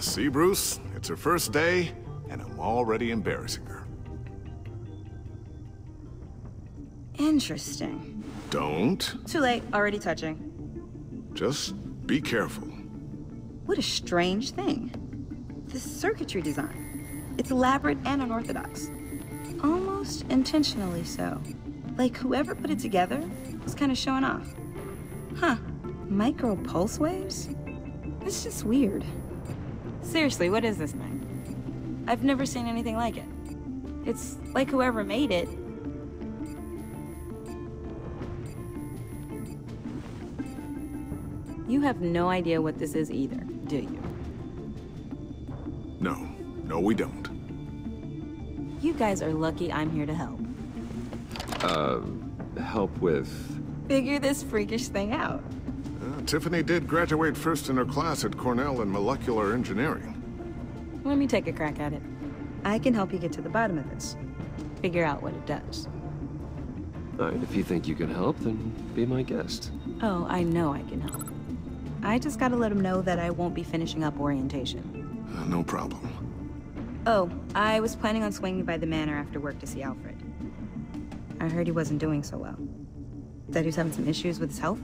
Speaker 19: See, Bruce? It's her first day, and I'm already embarrassing her.
Speaker 5: Interesting.
Speaker 19: Don't.
Speaker 5: Too late. Already touching.
Speaker 19: Just be careful.
Speaker 5: What a strange thing. This circuitry design. It's elaborate and unorthodox. Almost intentionally so. Like whoever put it together was kind of showing off. Huh. Micro pulse waves? It's just weird. Seriously, what is this thing? I've never seen anything like it. It's like whoever made it. You have no idea what this is either, do you?
Speaker 19: No, we don't.
Speaker 5: You guys are lucky I'm here to help.
Speaker 14: Help with...
Speaker 5: Figure this freakish thing out.
Speaker 19: Tiffany did graduate first in her class at Cornell in molecular engineering.
Speaker 5: Let me take a crack at it. I can help you get to the bottom of this. Figure out what it does.
Speaker 14: All right, if you think you can help, then be my guest.
Speaker 5: Oh, I know I can help. I just gotta let him know that I won't be finishing up orientation.
Speaker 19: No problem.
Speaker 5: Oh, I was planning on swinging by the manor after work to see Alfred. I heard he wasn't doing so well. Said he was having some issues with his health?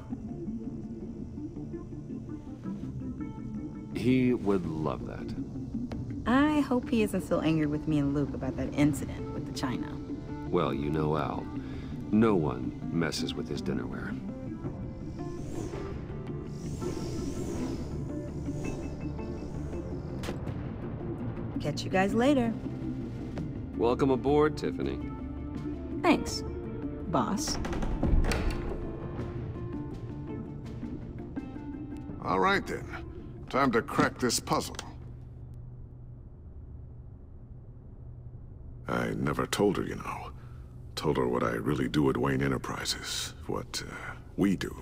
Speaker 14: He would love that.
Speaker 5: I hope he isn't still angered with me and Luke about that incident with the china.
Speaker 14: Well, you know Al. No one messes with his dinnerware.
Speaker 5: Catch you guys later.
Speaker 14: Welcome aboard, Tiffany.
Speaker 5: Thanks, boss.
Speaker 19: All right, then. Time to crack this puzzle. I never told her, you know. Told her what I really do at Wayne Enterprises. What, we do.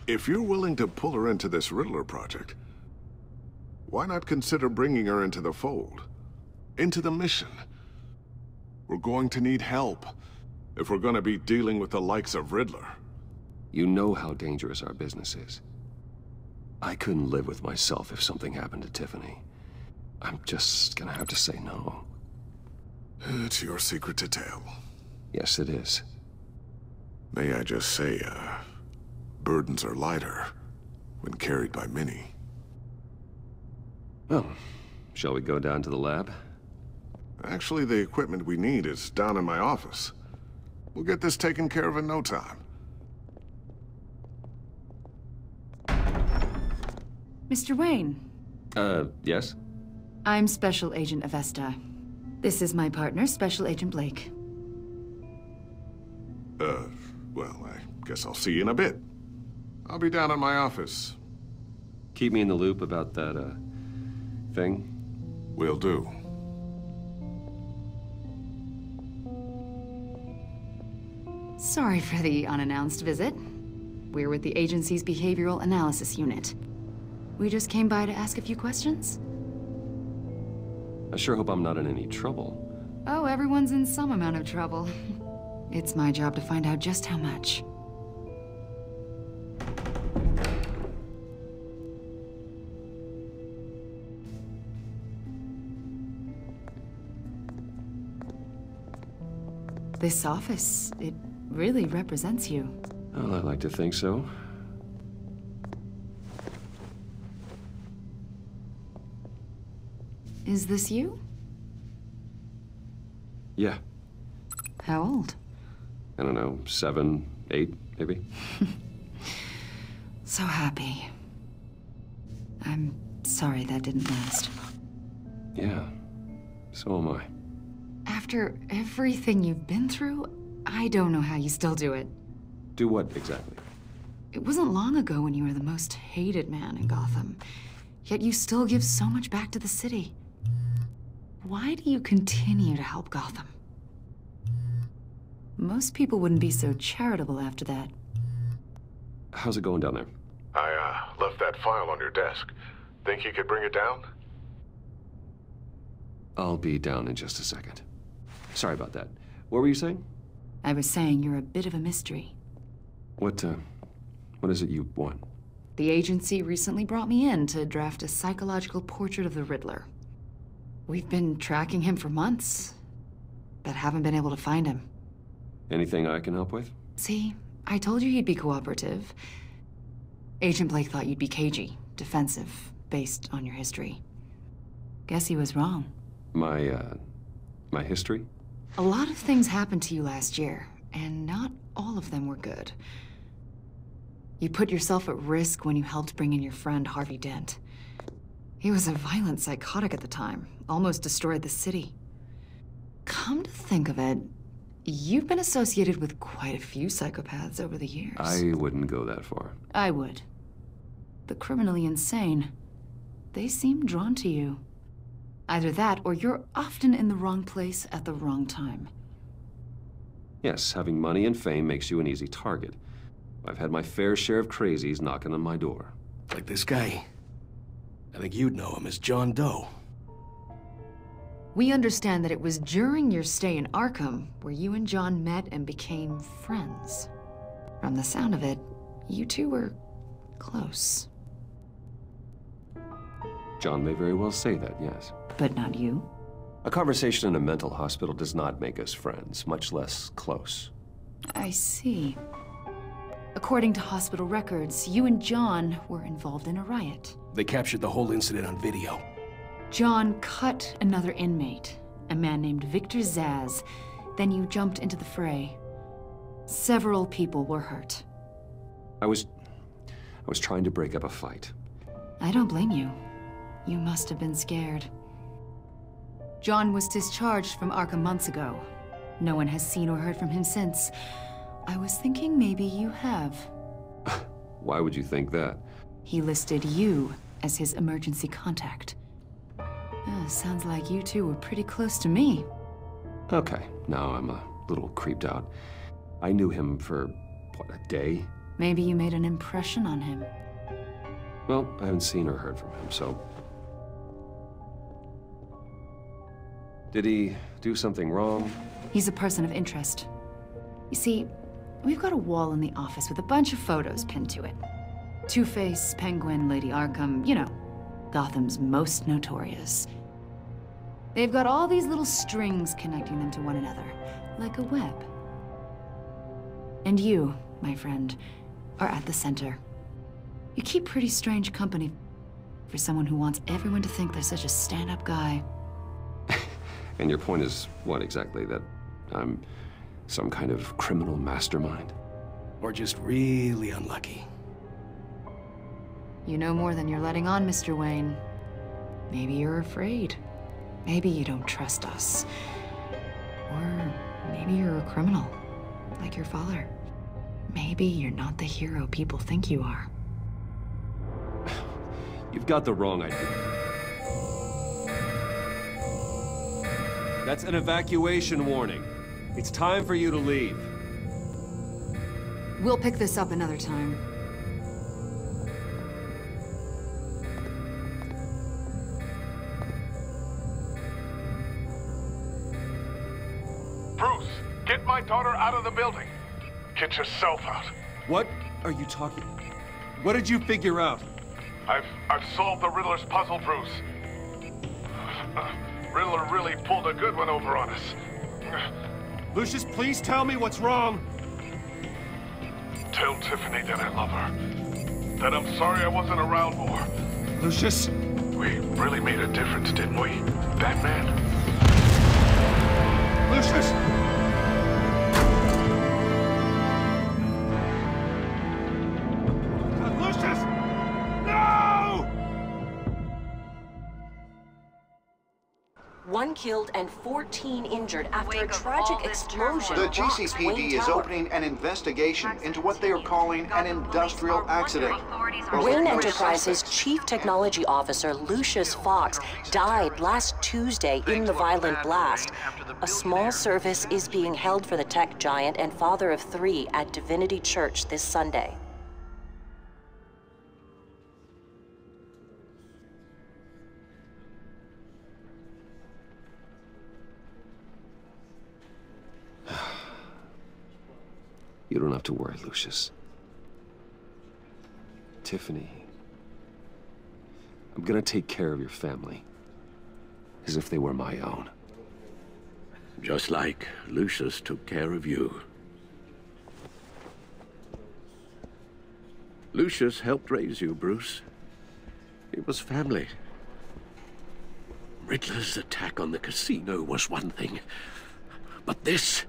Speaker 19: If you're willing to pull her into this Riddler project, why not consider bringing her into the fold? Into the mission? We're going to need help if we're going to be dealing with the likes of Riddler.
Speaker 1: You know how dangerous our business is. I couldn't live with myself if something happened to Tiffany. I'm just gonna have to say no.
Speaker 19: It's your secret to tell.
Speaker 1: Yes, it is.
Speaker 19: May I just say, burdens are lighter when carried by many.
Speaker 14: Well, shall we go down to the lab?
Speaker 19: Actually, the equipment we need is down in my office. We'll get this taken care of in no time.
Speaker 13: Mr. Wayne.
Speaker 14: Yes?
Speaker 13: I'm Special Agent Avesta. This is my partner, Special Agent Blake.
Speaker 19: Well, I guess I'll see you in a bit. I'll be down in my office.
Speaker 14: Keep me in the loop about that, thing?
Speaker 19: Will do.
Speaker 13: Sorry for the unannounced visit. We're with the agency's Behavioral Analysis Unit. We just came by to ask a few questions.
Speaker 14: I sure hope I'm not in any trouble.
Speaker 13: Oh, everyone's in some amount of trouble. It's my job to find out just how much. This office, it really represents you.
Speaker 14: Well, I like to think so.
Speaker 13: Is this you?
Speaker 14: Yeah.
Speaker 13: How old?
Speaker 14: I don't know, 7, 8, maybe?
Speaker 13: So happy. I'm sorry that didn't last.
Speaker 14: Yeah, so am I.
Speaker 13: After everything you've been through, I don't know how you still do it.
Speaker 14: Do what, exactly?
Speaker 13: It wasn't long ago when you were the most hated man in Gotham, yet you still give so much back to the city. Why do you continue to help Gotham? Most people wouldn't be so charitable after that.
Speaker 14: How's it going down there?
Speaker 9: I left that file on your desk. Think you could bring it down?
Speaker 14: I'll be down in just a second. Sorry about that. What were you saying?
Speaker 13: I was saying you're a bit of a mystery.
Speaker 14: What is it you want?
Speaker 13: The agency recently brought me in to draft a psychological portrait of the Riddler. We've been tracking him for months, but haven't been able to find him.
Speaker 14: Anything I can help with?
Speaker 13: See, I told you he'd be cooperative. Agent Blake thought you'd be cagey, defensive, based on your history. Guess he was wrong.
Speaker 14: My history?
Speaker 13: A lot of things happened to you last year, and not all of them were good. You put yourself at risk when you helped bring in your friend Harvey Dent. He was a violent psychotic at the time, almost destroyed the city. Come to think of it, you've been associated with quite a few psychopaths over the years.
Speaker 14: I wouldn't go that far.
Speaker 13: I would. The criminally insane. They seem drawn to you. Either that, or you're often in the wrong place at the wrong time.
Speaker 14: Yes, having money and fame makes you an easy target. I've had my fair share of crazies knocking on my door.
Speaker 20: Like this guy. I think you'd know him as John Doe.
Speaker 13: We understand that it was during your stay in Arkham where you and John met and became friends. From the sound of it, you two were close.
Speaker 14: John may very well say that, yes.
Speaker 13: But not you?
Speaker 14: A conversation in a mental hospital does not make us friends, much less close.
Speaker 13: I see. According to hospital records, you and John were involved in a riot.
Speaker 20: They captured the whole incident on video.
Speaker 13: John cut another inmate, a man named Victor Zsasz. Then you jumped into the fray. Several people were hurt.
Speaker 14: I was trying to break up a fight.
Speaker 13: I don't blame you. You must have been scared. John was discharged from Arkham months ago. No one has seen or heard from him since. I was thinking maybe you have.
Speaker 14: Why would you think that?
Speaker 13: He listed you as his emergency contact. Sounds like you two were pretty close to me.
Speaker 14: Okay, now I'm a little creeped out. I knew him for, what, a day?
Speaker 13: Maybe you made an impression on him.
Speaker 14: Well, I haven't seen or heard from him, so... Did he do something wrong?
Speaker 13: He's a person of interest. You see, we've got a wall in the office with a bunch of photos pinned to it. Two-Face, Penguin, Lady Arkham, you know, Gotham's most notorious. They've got all these little strings connecting them to one another, like a web. And you, my friend, are at the center. You keep pretty strange company for someone who wants everyone to think they're such a stand-up guy.
Speaker 14: And your point is what exactly? That I'm some kind of criminal mastermind?
Speaker 20: Or just really unlucky?
Speaker 13: You know more than you're letting on, Mr. Wayne. Maybe you're afraid. Maybe you don't trust us. Or maybe you're a criminal, like your father. Maybe you're not the hero people think you are.
Speaker 14: You've got the wrong idea. That's an evacuation warning. It's time for you to leave.
Speaker 13: We'll pick this up another time.
Speaker 16: Bruce, get my daughter out of the building. Get yourself out.
Speaker 14: What are you talking about? What did you figure out?
Speaker 16: I've solved the Riddler's puzzle, Bruce. Riddler really pulled a good one over on us.
Speaker 14: Lucius, please tell me what's wrong.
Speaker 16: Tell Tiffany that I love her. That I'm sorry I wasn't around more.
Speaker 14: Lucius?
Speaker 16: We really made a difference, didn't we, Batman?
Speaker 14: Lucius! Lucius! No!
Speaker 21: 1 killed and 14 injured after a tragic explosion.
Speaker 2: The
Speaker 21: rocks Wayne
Speaker 2: GCPD is
Speaker 21: Tower.
Speaker 2: opening an investigation into what they are calling an industrial accident.
Speaker 21: Wayne Enterprises' Chief Technology Officer Lucius Fox died last Tuesday in the violent blast. A small service is being held for the tech giant and father of 3 at Divinity Church this Sunday.
Speaker 1: You don't have to worry, Lucius. Tiffany, I'm gonna take care of your family, as if they were my own.
Speaker 15: Just like Lucius took care of you. Lucius helped raise you, Bruce. It was family. Riddler's attack on the casino was one thing, but this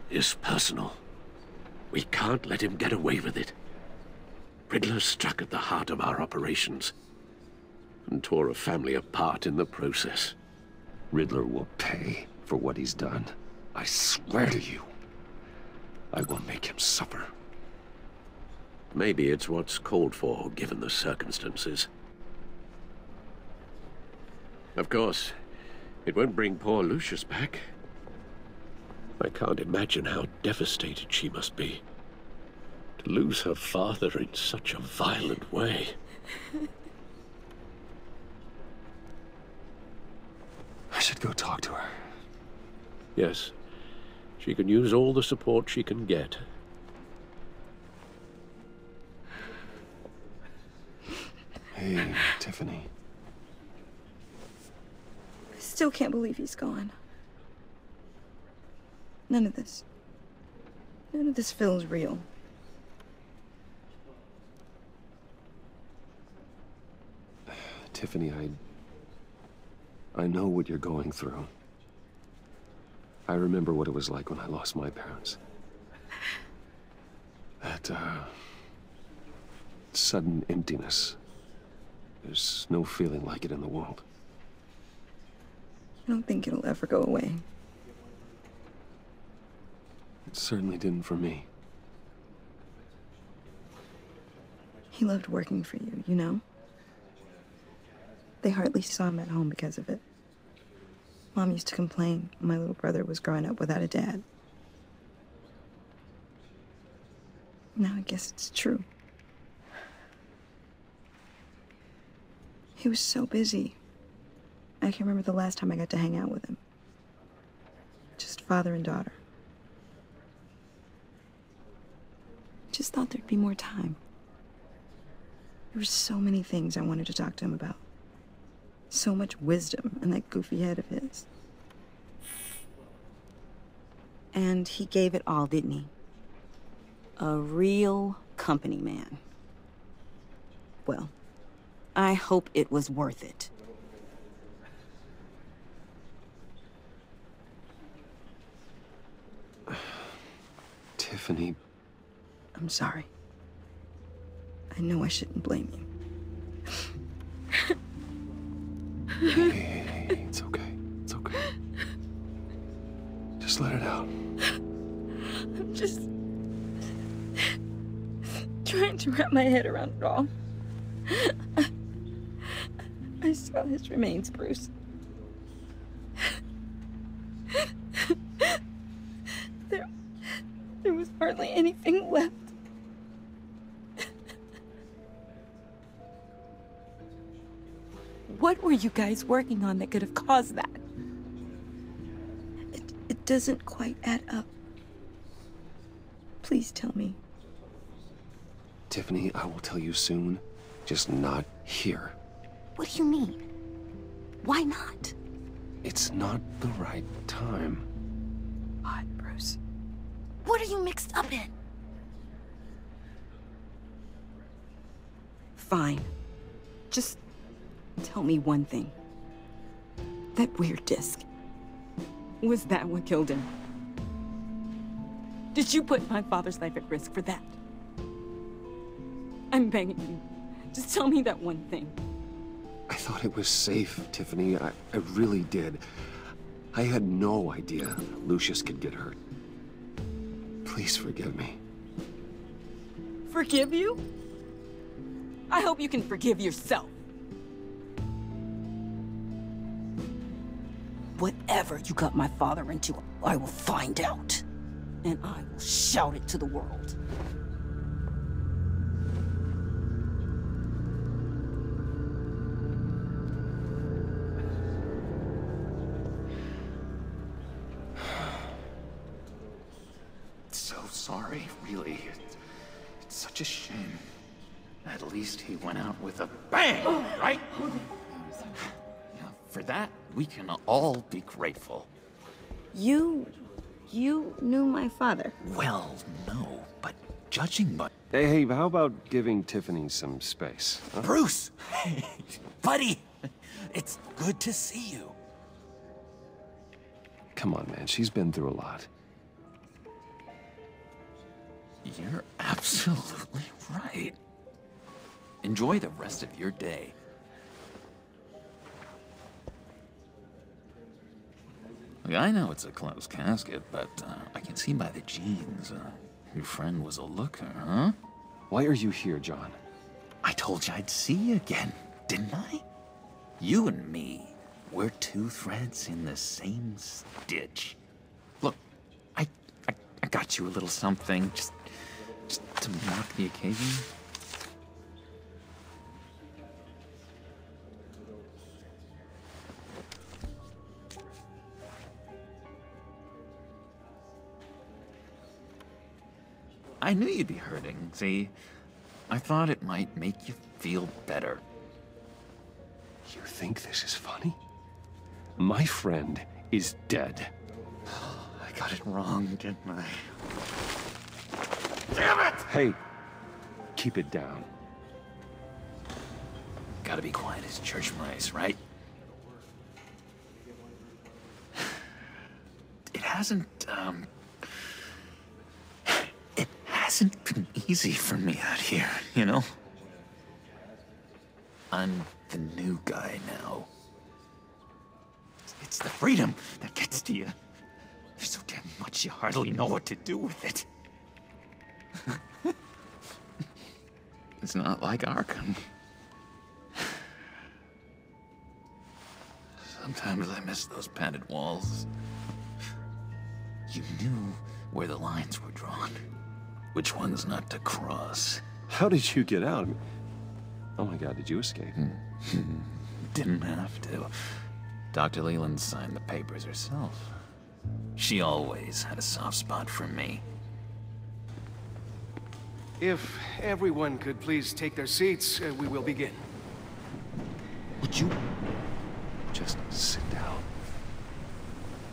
Speaker 15: is personal. We can't let him get away with it. Riddler struck at the heart of our operations and tore a family apart in the process.
Speaker 1: Riddler will pay for what he's done. I swear to you, I will make him suffer.
Speaker 15: Maybe it's what's called for, given the circumstances. Of course, it won't bring poor Lucius back. I can't imagine how devastated she must be. To lose her father in such a violent way.
Speaker 1: I should go talk to her.
Speaker 15: Yes, she can use all the support she can get.
Speaker 1: Hey, Tiffany.
Speaker 5: I still can't believe he's gone. None of this feels real.
Speaker 1: Tiffany, I know what you're going through. I remember what it was like when I lost my parents. That, sudden emptiness. There's no feeling like it in the world.
Speaker 5: I don't think it'll ever go away.
Speaker 1: It certainly didn't for me.
Speaker 5: He loved working for you, you know? They hardly saw him at home because of it. Mom used to complain when my little brother was growing up without a dad. Now I guess it's true. He was so busy. I can't remember the last time I got to hang out with him. Just father and daughter. Just thought there'd be more time. There were so many things I wanted to talk to him about. So much wisdom in that goofy head of his. And he gave it all, didn't he? A real company man. Well, I hope it was worth it.
Speaker 1: Tiffany.
Speaker 5: I'm sorry. I know I shouldn't blame you.
Speaker 1: Hey, it's okay. It's okay. Just let it out.
Speaker 5: I'm just trying to wrap my head around it all. I saw his remains, Bruce. There was hardly anything left. What were you guys working on that could have caused that? It doesn't quite add up. Please tell me.
Speaker 1: Tiffany, I will tell you soon. Just not here.
Speaker 5: What do you mean? Why not?
Speaker 1: It's not the right time.
Speaker 5: What, Bruce? What are you mixed up in? Fine. Just tell me one thing. That weird disc. Was that what killed him? Did you put my father's life at risk for that? I'm begging you. Just tell me that one thing.
Speaker 1: I thought it was safe, Tiffany. I really did. I had no idea Lucius could get hurt. Please forgive me.
Speaker 5: Forgive you? I hope you can forgive yourself. Whatever you got my father into, I will find out. And I will shout it to the world.
Speaker 11: So sorry, really. It's such a shame. At least he went out with a bang, right? For that, we can all be grateful.
Speaker 5: You knew my father?
Speaker 11: Well, no, but judging by...
Speaker 1: Hey, how about giving Tiffany some space? Huh?
Speaker 11: Bruce! Buddy! It's good to see you.
Speaker 1: Come on, man. She's been through a lot.
Speaker 11: You're absolutely right. Enjoy the rest of your day. I know it's a closed casket, but I can see by the jeans, your friend was a looker, huh?
Speaker 1: Why are you here, John?
Speaker 11: I told you I'd see you again, didn't I? You and me, we're two threads in the same stitch. Look, I got you a little something, just to mark the occasion. I knew you'd be hurting, see? I thought it might make you feel better.
Speaker 1: You think this is funny? My friend is dead.
Speaker 11: I got it wrong, didn't I? Damn it!
Speaker 1: Hey, keep it down.
Speaker 11: Gotta be quiet as church mice, right? It hasn't been easy for me out here, you know? I'm the new guy now. It's the freedom that gets to you. There's so damn much you hardly know what to do with it. It's not like Arkham. Sometimes I miss those padded walls. You knew where the lines were drawn. Which ones not to cross.
Speaker 1: How did you get out? Oh my God, did you escape?
Speaker 11: Didn't have to. Dr. Leland signed the papers herself. She always had a soft spot for me.
Speaker 20: If everyone could please take their seats, we will begin.
Speaker 11: Would you
Speaker 1: just sit down?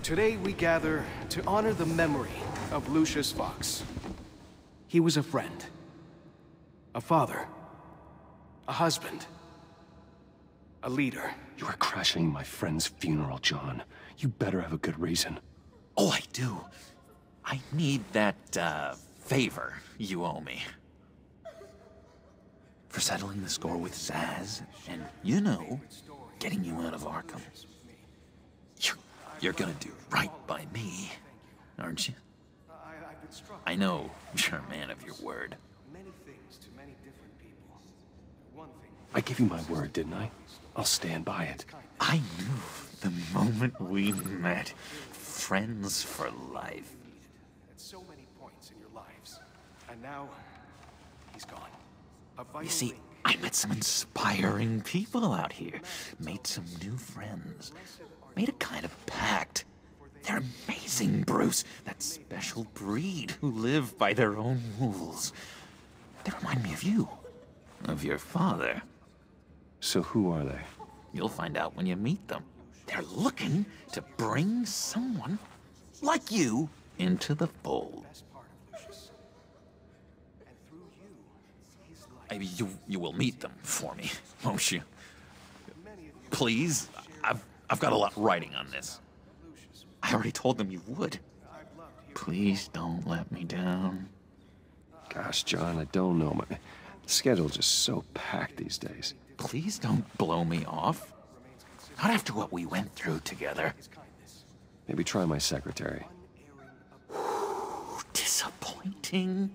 Speaker 20: Today we gather to honor the memory of Lucius Fox. He was a friend, a father, a husband, a leader.
Speaker 1: You are crashing my friend's funeral, John. You better have a good reason.
Speaker 11: Oh, I do. I need that, favor you owe me. For settling the score with Zsasz, and, you know, getting you out of Arkham. You're gonna do right by me, aren't you? I know you're a man of your word.
Speaker 1: I gave you my word, didn't I? I'll stand by it.
Speaker 11: I knew the moment we met. Friends for life.
Speaker 20: At so many points in your lives. And now, he's gone.
Speaker 11: You see, I met some inspiring people out here. Made some new friends. Made a kind of pact. They're amazing, Bruce. That special breed who live by their own rules. They remind me of you. Of your father.
Speaker 1: So who are they?
Speaker 11: You'll find out when you meet them. They're looking to bring someone like you into the fold. Maybe you will meet them for me, won't you? Please, I've got a lot riding on this. I already told them you would. Please don't let me down.
Speaker 1: Gosh, John, I don't know. My schedule's just so packed these days.
Speaker 11: Please don't blow me off. Not after what we went through together.
Speaker 14: Maybe try my secretary.
Speaker 11: Disappointing.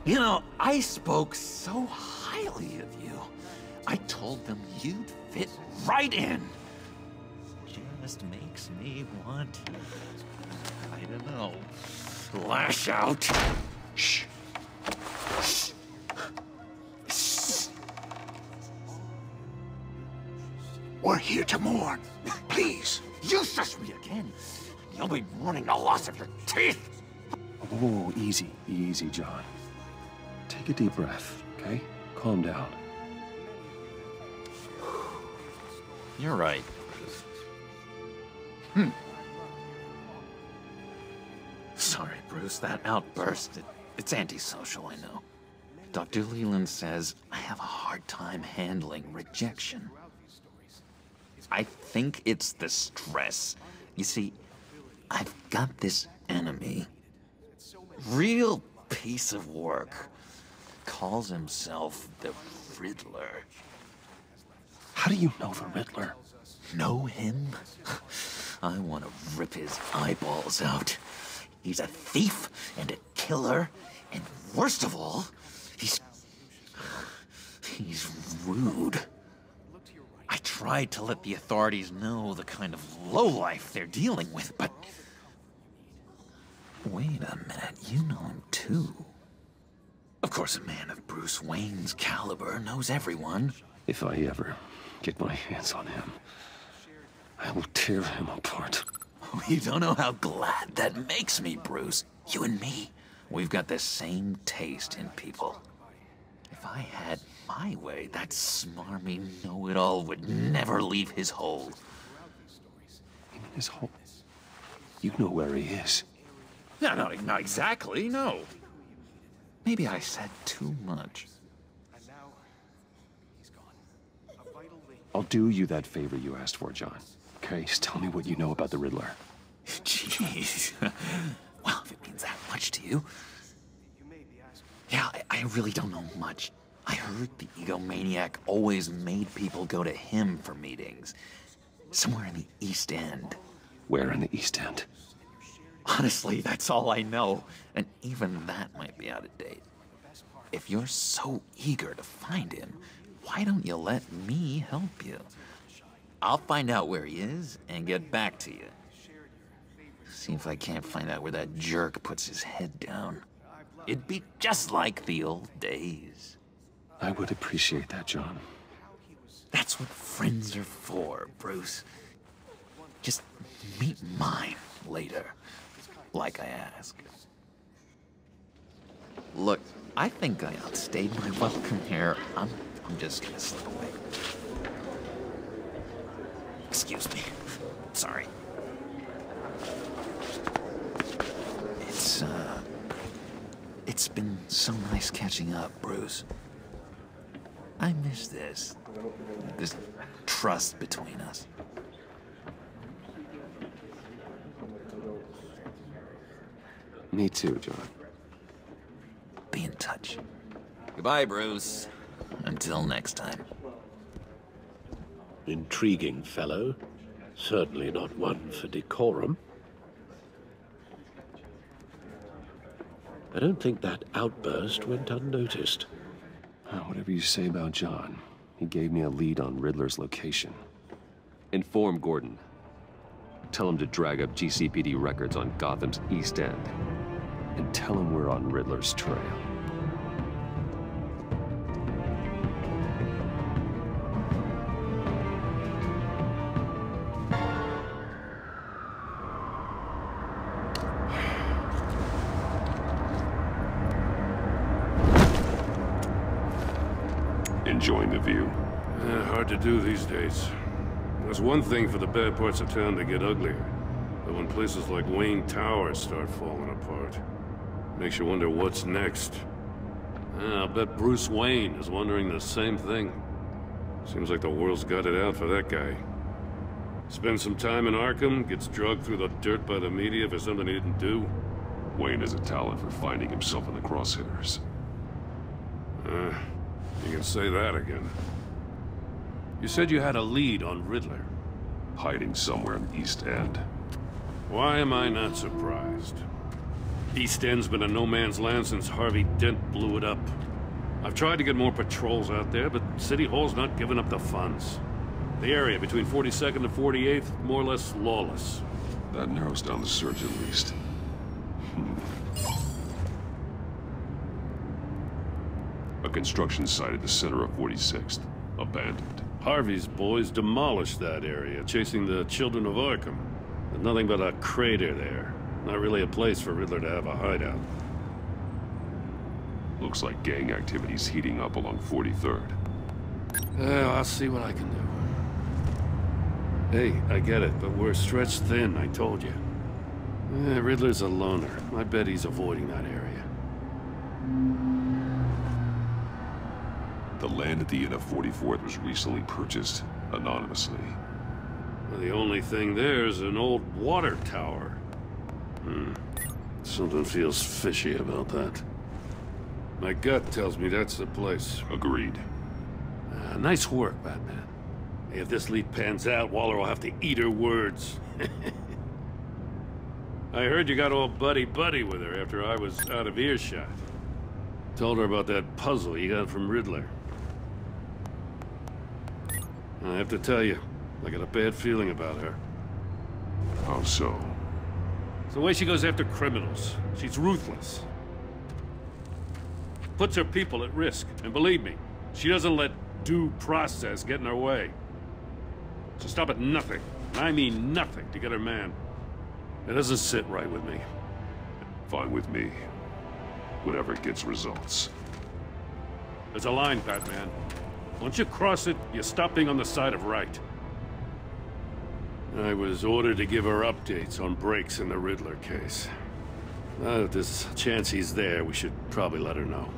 Speaker 11: You know, I spoke so highly of you. I told them you'd fit right in. Just makes me want, I don't know, lash out. Shh. Shh. Shh.
Speaker 6: We're here to mourn. Please.
Speaker 11: You shush me again. You'll be mourning the loss of your teeth.
Speaker 14: Oh, easy, easy, John. Take a deep breath, okay? Calm down.
Speaker 11: You're right. Sorry, Bruce, that outburst, it's antisocial, I know. Dr. Leland says I have a hard time handling rejection. I think it's the stress. You see, I've got this enemy. Real piece of work. Calls himself the Riddler.
Speaker 14: How do you know the Riddler?
Speaker 11: Know him? I want to rip his eyeballs out. He's a thief and a killer, and worst of all, he's rude. I tried to let the authorities know the kind of lowlife they're dealing with, but... Wait a minute, you know him too. Of course, a man of Bruce Wayne's caliber knows everyone.
Speaker 14: If I ever get my hands on him, I will tear him apart.
Speaker 11: You don't know how glad that makes me, Bruce. You and me, we've got the same taste in people. If I had my way, that smarmy know-it-all would never leave his hole.
Speaker 14: His hole? You know where he is.
Speaker 11: No, not exactly, no. Maybe I said too much.
Speaker 14: I'll do you that favor you asked for, John. Okay, just tell me what you know about the Riddler.
Speaker 11: Jeez. Well, if it means that much to you. Yeah, I really don't know much. I heard the egomaniac always made people go to him for meetings. Somewhere in the East End.
Speaker 14: Where in the East End?
Speaker 11: Honestly, that's all I know. And even that might be out of date. If you're so eager to find him, why don't you let me help you? I'll find out where he is and get back to you. See if I can't find out where that jerk puts his head down. It'd be just like the old days.
Speaker 14: I would appreciate that, John.
Speaker 11: That's what friends are for, Bruce. Just meet mine later, like I asked. Look, I think I outstayed my welcome here. I'm just gonna slip away. Excuse me. Sorry. It's been so nice catching up, Bruce. I miss this trust between us.
Speaker 14: Me too, John.
Speaker 11: Be in touch. Goodbye, Bruce. Until next time.
Speaker 15: Intriguing fellow. Certainly not one for decorum. I don't think that outburst went unnoticed.
Speaker 14: Whatever you say about John, he gave me a lead on Riddler's location. Inform Gordon. Tell him to drag up GCPD records on Gotham's East End. And tell him we're on Riddler's trail.
Speaker 9: Enjoying the view?
Speaker 8: Hard to do these days. There's one thing for the bad parts of town to get uglier. But when places like Wayne Towers start falling apart, makes you wonder what's next. I'll bet Bruce Wayne is wondering the same thing. Seems like the world's got it out for that guy. Spends some time in Arkham, gets drugged through the dirt by the media for something he didn't do.
Speaker 9: Wayne has a talent for finding himself in the crosshairs.
Speaker 8: You can say that again. You said you had a lead on Riddler.
Speaker 9: Hiding somewhere in the East End.
Speaker 8: Why am I not surprised? East End's been a no-man's land since Harvey Dent blew it up. I've tried to get more patrols out there, but City Hall's not giving up the funds. The area between 42nd and 48th, more or less lawless.
Speaker 9: That narrows down the search at least. A construction site at the center of 46th. Abandoned.
Speaker 8: Harvey's boys demolished that area, chasing the children of Arkham. There's nothing but a crater there. Not really a place for Riddler to have a hideout.
Speaker 9: Looks like gang activity's heating up along 43rd.
Speaker 8: I'll see what I can do. Hey, I get it, but we're stretched thin, I told you. Riddler's a loner. I bet he's avoiding that area.
Speaker 9: The land at the end of 44th was recently purchased anonymously.
Speaker 8: Well, the only thing there is an old water tower. Something feels fishy about that. My gut tells me that's the place.
Speaker 9: Agreed.
Speaker 8: Nice work, Batman. If this lead pans out, Waller will have to eat her words. I heard you got all buddy-buddy with her after I was out of earshot. Told her about that puzzle you got from Riddler. I have to tell you, I got a bad feeling about her.
Speaker 9: How so?
Speaker 8: It's the way she goes after criminals. She's ruthless. Puts her people at risk, and believe me, she doesn't let due process get in her way. She'll stop at nothing, and I mean nothing, to get her man. It doesn't sit right with me.
Speaker 9: Fine with me. Whatever gets results.
Speaker 8: There's a line, Batman. Once you cross it, you stop being on the side of right. I was ordered to give her updates on breaks in the Riddler case. Now that there's a chance he's there, we should probably let her know.